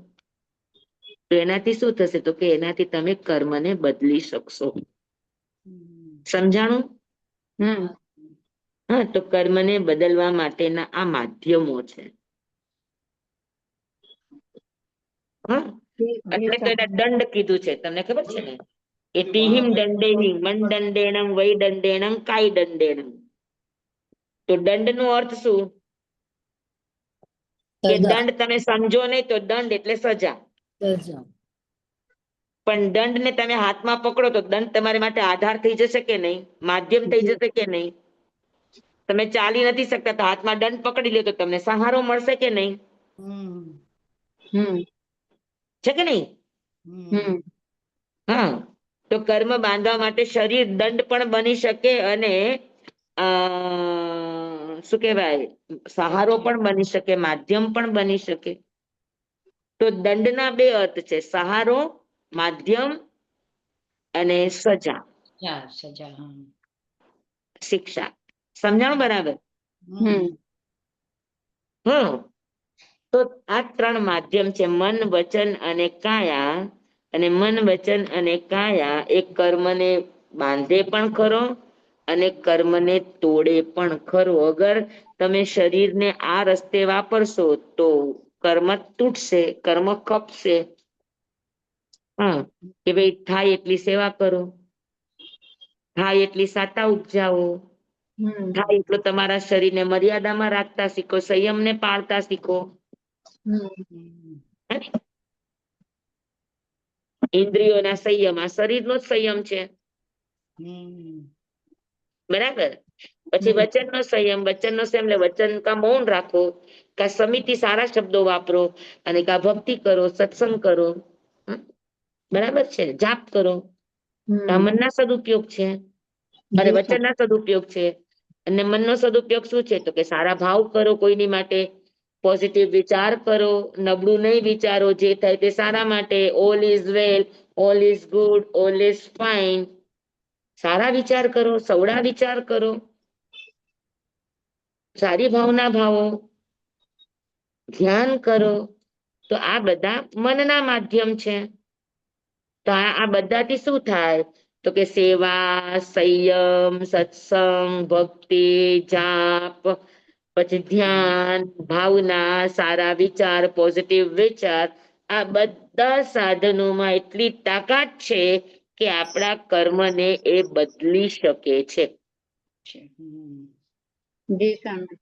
તો એનાથી શું થશે? તો કે એનાથી તમે કર્મને બદલી શકશો. સમજાણું? હમ હા, તો કર્મને બદલવા માટેના આ માધ્યમો છે. હા, એટલે તો એને દંડ કીધું છે, તમને ખબર છે ને? એ ટીહિમ દંડેહિ મન દંડેણમ વૈ દંડેણમ કાય દંડેણમ. તો દંડ નો અર્થ શું? કે દંડ તમે સમજો નહીં તો દંડ એટલે સજા. પણ દંડ ને તમે હાથમાં પકડો તો દંડ તમારી માટે આધાર થઈ જશે કે નહીં? માધ્યમ થઈ જશે કે નહીં? તમે ચાલી નથી શકતા તો હાથમાં દંડ પકડી લે તો તમને સહારો મળશે કે નહીં? હમ છે કે નહીં? હમ હા, તો કર્મ બાંધવા માટે શરીર દંડ પણ બની શકે અને શું કહેવાય, સહારો પણ બની શકે, માધ્યમ પણ બની શકે. તો દંડના 2 અર્થ છે: સહારો, માધ્યમ અને સજા, શિક્ષા. સમજાણું બરાબર? હમ હમ તો આ 3 માધ્યમ છે: મન, વચન અને કાયા. અને મન, વચન અને કાયા એ કર્મને બાંધે પણ ખરો અને કર્મને તોડે પણ ખરો. અગર તમે શરીરને આ રસ્તે વાપરશો તો કર્મ તૂટશે, કર્મ કપશે. હા, કે ભાઈ થાય એટલી સેવા કરો, થાય એટલી સાતા ઉપજાવો, હમ થાય એટલું તમારા શરીરને મર્યાદામાં રાખતા શીખો, સંયમને પાળતા શીખો. ઇન્દ્રિયોના સંયમ આ શરીરનો જ સંયમ છે, બરાબર. પછી વચનનો સંયમ, વચનનો સંયમ એટલે વચન કા મૌન રાખો, કા સમિતિ સારા શબ્દો વાપરો, અને કા ભક્તિ કરો, સત્સંગ કરો. બરાબર છે? જાપ કરો. આ મનના સદુપયોગ છે અને વચનના સદુપયોગ છે. અને મનનો સદુપયોગ શું છે? તો કે સારા ભાવ કરો કોઈની માટે, પોઝિટિવ વિચાર કરો, નબળું નહીં વિચારો, જે થાય તે સારા માટે. All is well, all is good, all is fine. સારા વિચાર કરો, સવડા વિચાર કરો, સારી ભાવના ભાવો, ધ્યાન કરો. તો આ બધા મનના માધ્યમ છે. તો આ બધાથી શું થાય? તો કે સેવા, સંયમ, સત્સંગ, ભક્તિ, જાપ, પછી ધ્યાન, ભાવના, સારા વિચાર, પોઝિટિવ વિચાર. આ બધા સાધનોમાં એટલી તાકાત છે કે આપણા કર્મને એ બદલી શકે છે. જી સ્વામી.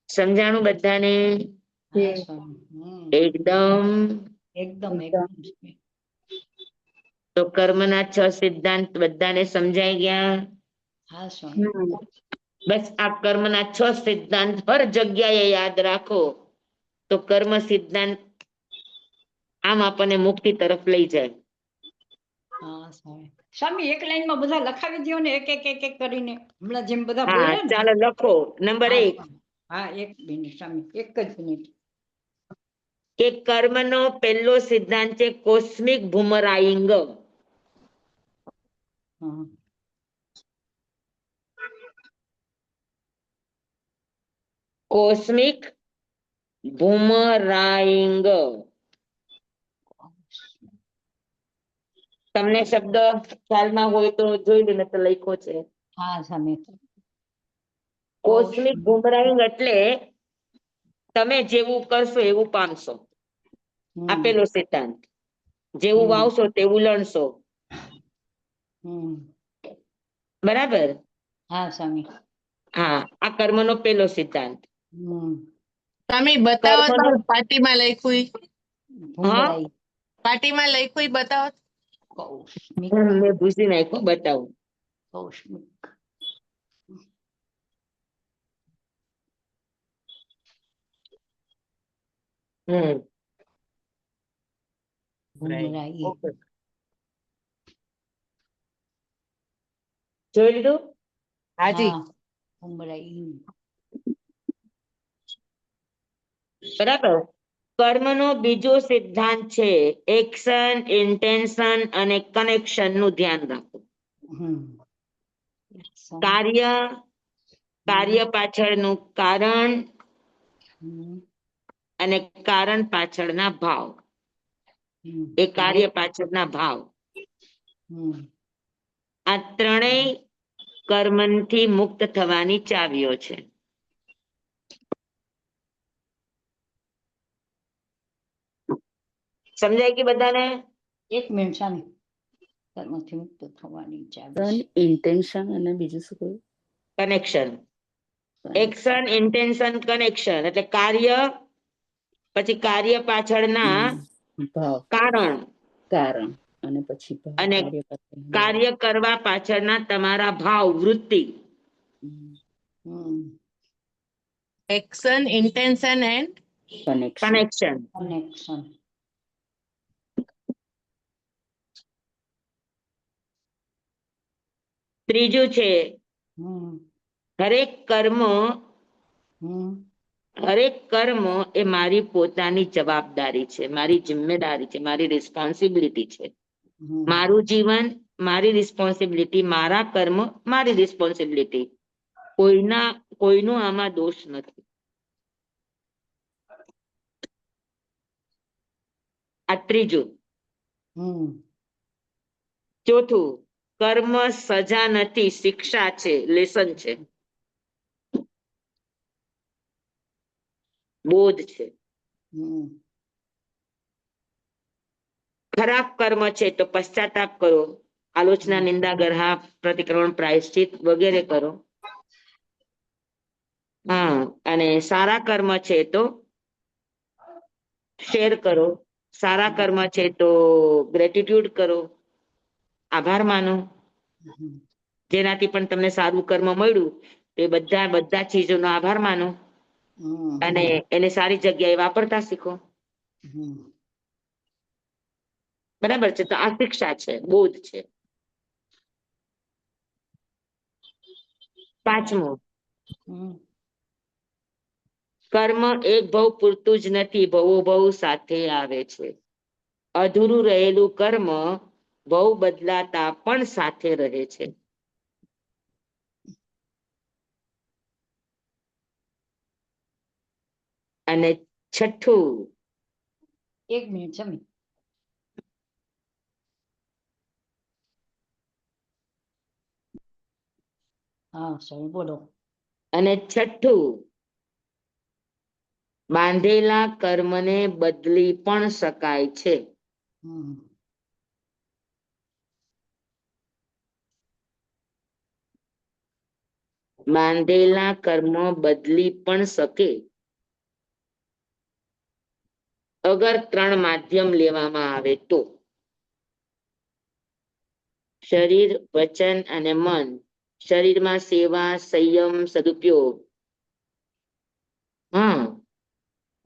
સમજાણું બધાને? એકદમ. તો કર્મના 6 સિદ્ધાંત બધાને સમજાઈ ગયા? બસ આ કર્મના 6 સિદ્ધાંત હર જગ્યાએ યાદ રાખો તો કર્મ સિદ્ધાંત આમ આપણને મુક્તિ તરફ લઈ જાય. સ્વામી એક લાઈનમાં બધા લખાવી દો ને, એક એક એક એક કરીને, હમણાં જેમ બધા હા, બોલ્યા ને. ચાલો લખો. નંબર 1, હા, 1 મિનિટ સ્વામી, એક જ મિનિટ. કે કર્મનો પહેલો સિદ્ધાંત છે કોસ્મિક બુમરાઈંગ. કોસ્મિક બુમરાઈંગ. તમને શબ્દ ખ્યાલમાં હોય તો જોઈ લો, તો લખ્યો છે. હા સ્વામી. કોસ્મિક બુમરાઈંગ એટલે તમે જેવું કરશો એવું પામશો. હમ, આપેલો સિદ્ધાંત. જેવું હમ. વાવશો તેવું લણશો. હમ. બરાબર. હા સ્વામી. હા, આ કર્મનો પેલો સિદ્ધાંત. હમ. સ્વામી બતાવો તો કર્મનો પાટીમાં લખ્યું ઈ. ભૂંગળાઈ પાટીમાં લખ્યું ઈ બતાવો. કૌષ્મિક મેં ભૂસી નાખ્યો, બતાવું. કૌષ્મિક હમ. ભૂંગળાઈ ઓકે. જોઈ લીધું? હાજી. હા ભૂંગળાઈ બરાબર. કર્મનો બીજો સિદ્ધાંત છે એક્શન, ઇન્ટેન્શન અને કનેક્શન નું ધ્યાન રાખો. હમ. કાર્ય પાછળનું કારણ હમ. અને કારણ પાછળના ભાવ. હમ. એ કાર્ય પાછળના ભાવ. હમ. આ ત્રણેય કર્મથી મુક્ત થવાની ચાવીઓ છે. સમજાય કે બધાને? એક મિનિટ સ્વામી કર્મથી મુક્ત થવાની ચાવી સન ઇન્ટેન્શન અને બીજું શું કહ્યું? Connection. Connection. Action, intention, connection એટલે કાર્ય, પછી કાર્ય પાછળના ભાવ કારણ અને પછી ભાવ અને કાર્ય પાછળના ભાવ. કાર્ય કરવા પાછળના તમારા ભાવ, વૃત્તિ. Hmm. Action, intention and Connection. Connection. Connection ત્રીજું છે હમ. હરેક કર્મ હમ. એ મારી પોતાની જવાબદારી છે, મારી જિમ્મેદારી છે, મારી રિસ્પોન્સિબિલિટી છે. હમ. મારું જીવન મારી રિસ્પોન્સિબિલિટી, મારા કર્મ મારી રિસ્પોન્સિબિલિટી. કોઈનો આમાં દોષ નથી. આ ત્રીજું. હમ. ચોથું, કર્મ સજા નથી, શિક્ષા છે, લેસન છે, બોધ છે. હમ. ખરાબ કર્મ છે તો પશ્ચાતાપ કરો, આલોચના, નિંદા, ગરહા, પ્રતિક્રમણ, પ્રાયશ્ચિત વગેરે કરો. હા, અને સારા કર્મ છે તો શેર કરો, સારા કર્મ છે તો ગ્રેટિટ્યુડ કરો, આભાર માનો. હમ. જેનાથી પણ તમને સારું કર્મ મળ્યું તે બધા ચીજોનો આભાર માનો હમ. અને એને સારી જગ્યાએ વાપરતા શીખો. હમ. બરાબર છે. તો આ શિક્ષા છે, બોધ છે. પાંચમું, હમ. કર્મ એક ભવ પૂરતું જ નથી, ભવો ભવ સાથે આવે છે. અધૂરું રહેલું કર્મ ભવ બદલાતા પણ સાથે રહે છે. અને છઠ્ઠું, એક મિનિટ સ્વામી હા સ્વામી બોલો. અને છઠ્ઠું, બાંધેલા કર્મને બદલી પણ શકાય છે. હમ. બાંધેલા કર્મ બદલી પણ શકે અગર 3 માધ્યમ લેવામાં આવે તો. શરીર, વચન અને મન. શરીરમાં સેવા, સંયમ, સદુપયોગ. હા,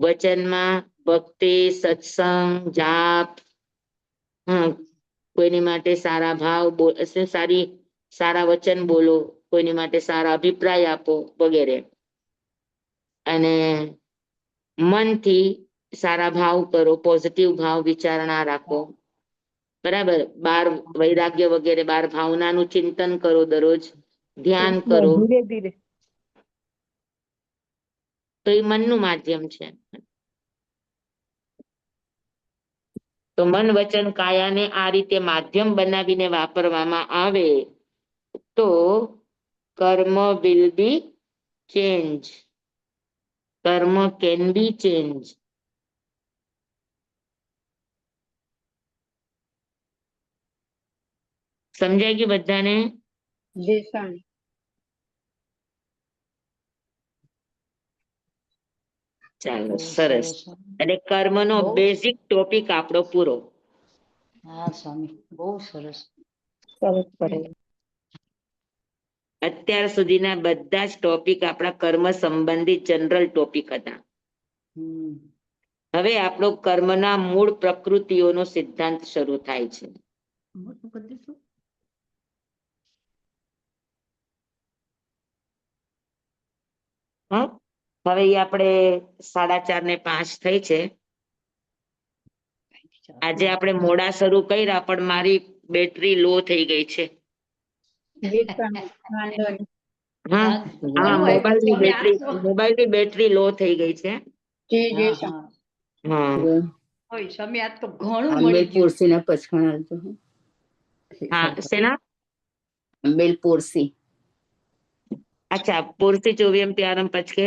વચનમાં ભક્તિ, સત્સંગ, જાપ. હા, કોઈની માટે સારા ભાવ, સારા વચન બોલો, કોઈની માટે સારા અભિપ્રાય આપો વગેરે. અને મનથી સારા ભાવ કરો, પોઝિટિવ ભાવ વિચારણા રાખો. બરાબર. 12 વૈરાગ્ય વગેરે 12 ભાવનાનું ચિંતન કરો, દરરોજ ધ્યાન કરો. ધીરે ધીરે. તો એ મનનું માધ્યમ છે. તો મન, વચન, કાયાને આ રીતે માધ્યમ બનાવીને વાપરવામાં આવે તો કર્મ વિલ બી ચેન્જ. કર્મ કેન બી ચેન્જ. સમજાય ગયું બધાને? જી સ્વામી. ચાલો, બહુ સરસ. સ્વામી. એટલે કર્મનો બહુ બેઝિક ટોપિક આપણો પૂરો. હા સ્વામી, બહુ સરસ. સરસ પડે. અત્યાર સુધીના બધા જ ટોપિક આપણા કર્મ સંબંધિત જનરલ ટોપિક હતા. હમ. હવે આપણો કર્મના મૂળ પ્રકૃતિઓનો સિદ્ધાંત શરૂ થાય છે. મોટું કરી દીધું. હા, હવે ઈ આપણે 4:30 થઈ છે. આજે આપણે મોડા શરૂ કર્યા પણ મારી બેટરી લો થઈ ગઈ છે. જી સ્વામી. વાંધો નહીં. હા હા, હા, ઘણું આપ્યું સ્વામી. આ તો મોબાઈલની બેટરી લો થઈ ગઈ છે. જી જી હા સ્વામી. હા. હા હોય સ્વામી, આ તો ઘણું મળી ગયું. હા, શેના? बेलपोरसी અચ્છા, પૂર્તિ ચોવ્યમ પ્યારમ પચકે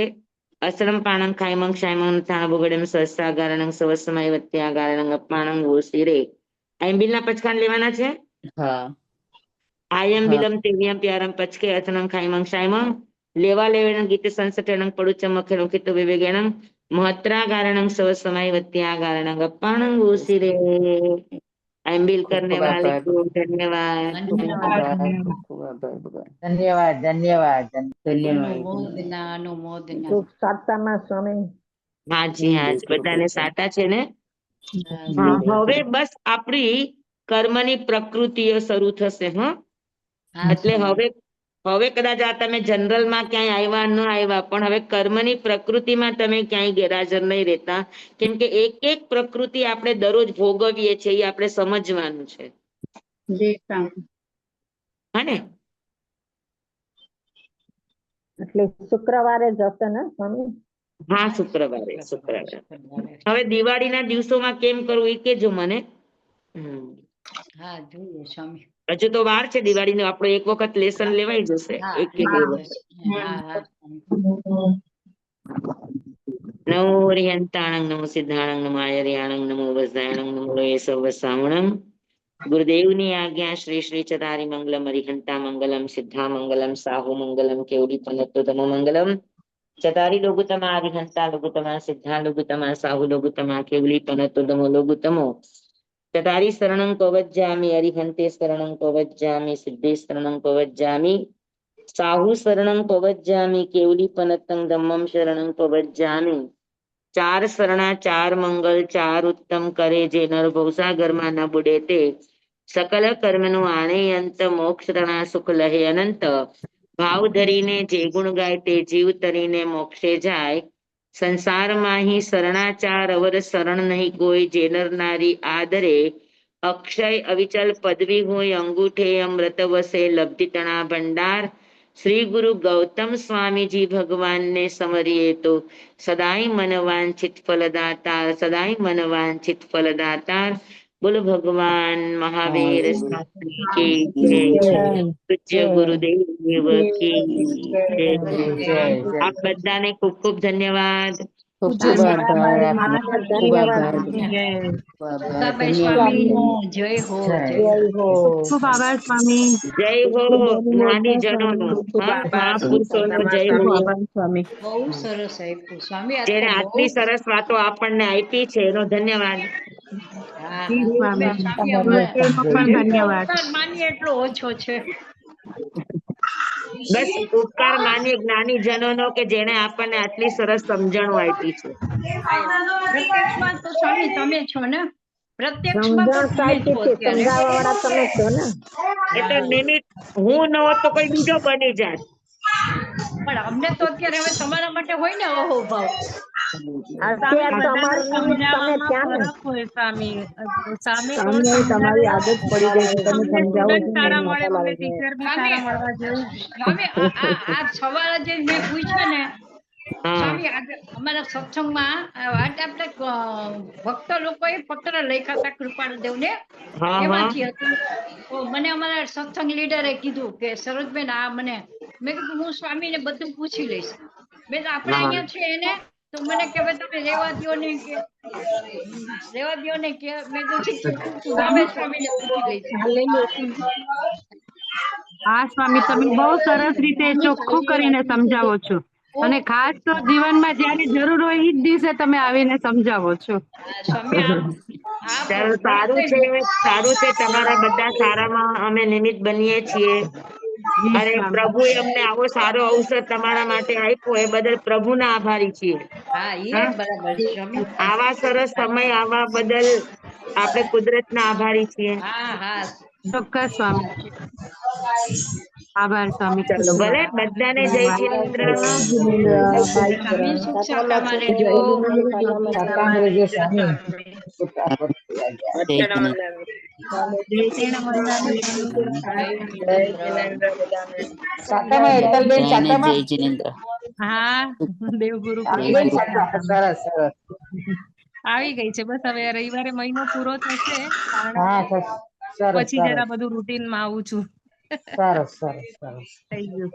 અસરમ પાણમ ખાયમંગ શાયમંગ થાણ બુગડેમ સહસ્ત્રાગારણંગ સવસ્મય વત્યાગારણંગ અપાણંગ ઓશિરે. આઈમ્બિલના પચકાન લેવાના છે. हाँ આયમ हाँ બિલમ તેવ્યમ પ્યારમ પચકે અથનંગ ખાયમંગ શાયમંગ લેવા લેવેણંગ ગીત સંસટેણંગ પડુચમ મખેણંગ કિત્ત વિવેગેણંગ महत्रागारणं सवसमय वत्यागारणं अपाणं उसिरे. आइम्बिल खूब करने खूब वाले आभार को धन्यवाद. खूब आभार धन्यवाद ધન્યવાદ. धन्यवाद અનુમોદના અનુમોદના. શુભ સાતમા સ્વામી. હાજી હાજી, બધાને સાટા છે ને? હા, હા, बिल्कुल હવે બસ આપણી કર્મની પ્રકૃતિઓ શરૂ થશે. હા, હા એટલે સ્વામી. હવે કદાચ આ તમે જનરલમાં ક્યાંય આવ્યા ન આવ્યા, પણ હવે કર્મની પ્રકૃતિમાં તમે ક્યાંય ગેરહાજર નહીં રહેતા, કેમ કે એક એક પ્રકૃતિ આપણે દરરોજ ભોગવીએ છીએ એ આપણે સમજવાનું છે. જી સ્વામી. હા ને? એટલે શુક્રવારે જશે ને સ્વામી? હા, શુક્રવારે. શુક્રવારે. શુક્રવારે. હવે દિવાળીના દિવસોમાં કેમ કરવું એ કેજો મને. હા, જોઈએ સ્વામી. હજુ તો વાર છે દિવાળીનો. આપણો એક વખત લેસન લેવાઈ જશે, હા, એક કે બે લેવાઈ વખત. જશે. હા હા સ્વામી. નમો હરિયંતાણંગ નમો સિદ્ધાણંગ નમો આયર્યાણંગ નમો વજ્રાયણંગ નમો લોય સર્વ સાવણંગ. ગુરુદેવની આજ્ઞા શ્રી શ્રી ચતારી મંગલમ હરિહંતા મંગલમ સિદ્ધા મંગલમ સાહુ મંગલમ કેવડી પનત્તોતમ મંગલમ. ચતારી લોગુતમા હરિહંતા લોગુતમા સિદ્ધા લોગુતમા સાહુ લોગુતમા કેવલી પનત્તોતમો લોગુતમો. ચતારી શરણં પવજ્જામિ હરિહંતે શરણં પવજ્જામિ સિદ્ધે શરણં પવજ્જામિ સાહુ શરણં પવજ્જામિ કેવલી પનત્તં ધમ્મં શરણં પવજ્જામિ. ચાર શરણા ચાર મંગલ ચાર ઉત્તમ કરે જે નર ભવસાગરમાં ન બુડે તે સકલ કર્મનું આણે અંત મોક્ષ રણા સુખ લહે અનંત. ભાવ ધરીને જે ગુણ ગાય તે જીવ તરીને મોક્ષે જાય. સંસારમાં અહીં શરણાચાર અવર શરણ નહીં કોઈ જે નર નારી આદરે. અક્ષય અવિચલ પદવી હોય અંગૂઠે અમૃત વસે લબ્ધિ તણા ભંડાર. શ્રી ગુરુ ગૌતમ સ્વામીજી ભગવાનને સમરીએ તો સદાય મન વાંછિત ફલદાતા સદાય મન વાંછિત ફલદાતા. બોલો ભગવાન મહાવીર શાસ્ત્રી કી જય. પૂજ્ય ગુરુદેવ કી જય. जय जय આપ બધાને ખૂબ ખૂબ ધન્યવાદ. खूब પૂજ્ય खूब आभार સ્વામી आपका મહારાજ खूब ધન્યવાદ. आभार જય. खूब आभार સદાભાઈ धन्यवाद સ્વામીનો જય હો, જય જય હો. હો. ખૂબ આભાર સ્વામી. જય હો જ્ઞાની જનોનો, ખૂબ હા, આભાર. મહાપુરુષોનો જય ખૂબ હો. આભાર સ્વામી. બહુ સરસ આપ્યું સ્વામી. આ તો જેને બહુ. આટલી સરસ વાતો આપણને આપી છે એનો ધન્યવાદ. હા જી હા સ્વામી. અમે સ્વામી તમારી એનો પણ જેટલો ધન્યવાદ. ઉપકાર માનીએ એટલો ઓછો છે. બસ ઉપકાર માન્ય જ્ઞાની જનોનો કે જેને આપણને આટલી સરસ સમજણો આપી છે. પ્રત્યક્ષમાં તો સ્વામી તમે છો ને? પ્રત્યક્ષમાં તો સમજણ તમે છો સાચી છે, અત્યારે. સમજાવવા વાળા તમે છો ને. એ તો નિમિત્ત, હું ન હોત તો કોઈ બીજો બની જાત. પણ અમને તો અત્યારે હવે તમારા માટે હોય ને અહોભાવ. સ્વામી, અત્યારે તો બધાને અમારું નિમિત્ત તમે સમજાવવામાં ત્યાં ને. ફરક હોય સ્વામી. સામે કોણ તમને સમજાવે તમારી આદત પડી ગઈ છે, તમે અમને સમજાવો સ્ટુડન્ટ છો ને સારા મને મળે, નહોતા અમને લાગે. ટીચર બી સ્વામી સારા મળવા જોઈએ. સ્વામી આ સવાલ જે મેં પૂછ્યો ને હા સ્વામી, આજે અમારા સત્સંગમાં આજે આપણે ભક્ત લોકોએ પત્ર લખ્યા હતા કૃપાળદેવને. હા હા એમાંથી હતું. તો મને અમારા સત્સંગ લીડરે કીધું કે સરોજબેન આ મને, મેં કીધું હું સ્વામીને બધું પૂછી લઈશ. મેં તો આપણે હા અહીંયા છે એને તો તો મને કે ભાઈ તમે રેવા દ્યો ને કે મેં તો ઠીક છે રમેશ સ્વામીને પૂછી લઈશ. હા સ્વામી, તમે બહુ સરસ રીતે ચોખ્ખું કરીને સમજાવો છો અને ખાસ તો જીવનમાં જ્યારે જરૂર હોય એ જ દિવસે તમે આવીને સમજાવો છો. સ્વામી ચાલો સારું છે તમારા બધા સારામાં અમે નિમિત્ત બનીએ છીએ જી અને સ્વામી. પ્રભુએ અમને આવો સારો અવસર તમારા માટે આપ્યો એ બદલ પ્રભુના આભારી છીએ. હા એ હા? બરાબર છે સ્વામી. આવા સરસ સમય આવવા બદલ આપણે કુદરતના આભારી છીએ. હા ચોક્કસ સ્વામી. આભાર સ્વામી. ચલો ભલે બધાને જય જિનેન્દ્ર. સ્વામી સુખ શાંતામાં રહેજો. જય જિનેન્દ્ર. હા, દેવગુરુ દેવગુરુ. સરસ. આવી ગઈ છે. બસ હવે રવિવારે મહિનો પૂરો થશે. હા, સરસ. પછી જરા બધું રૂટીન માં આવું છું. સરસ. થઈ ગયું.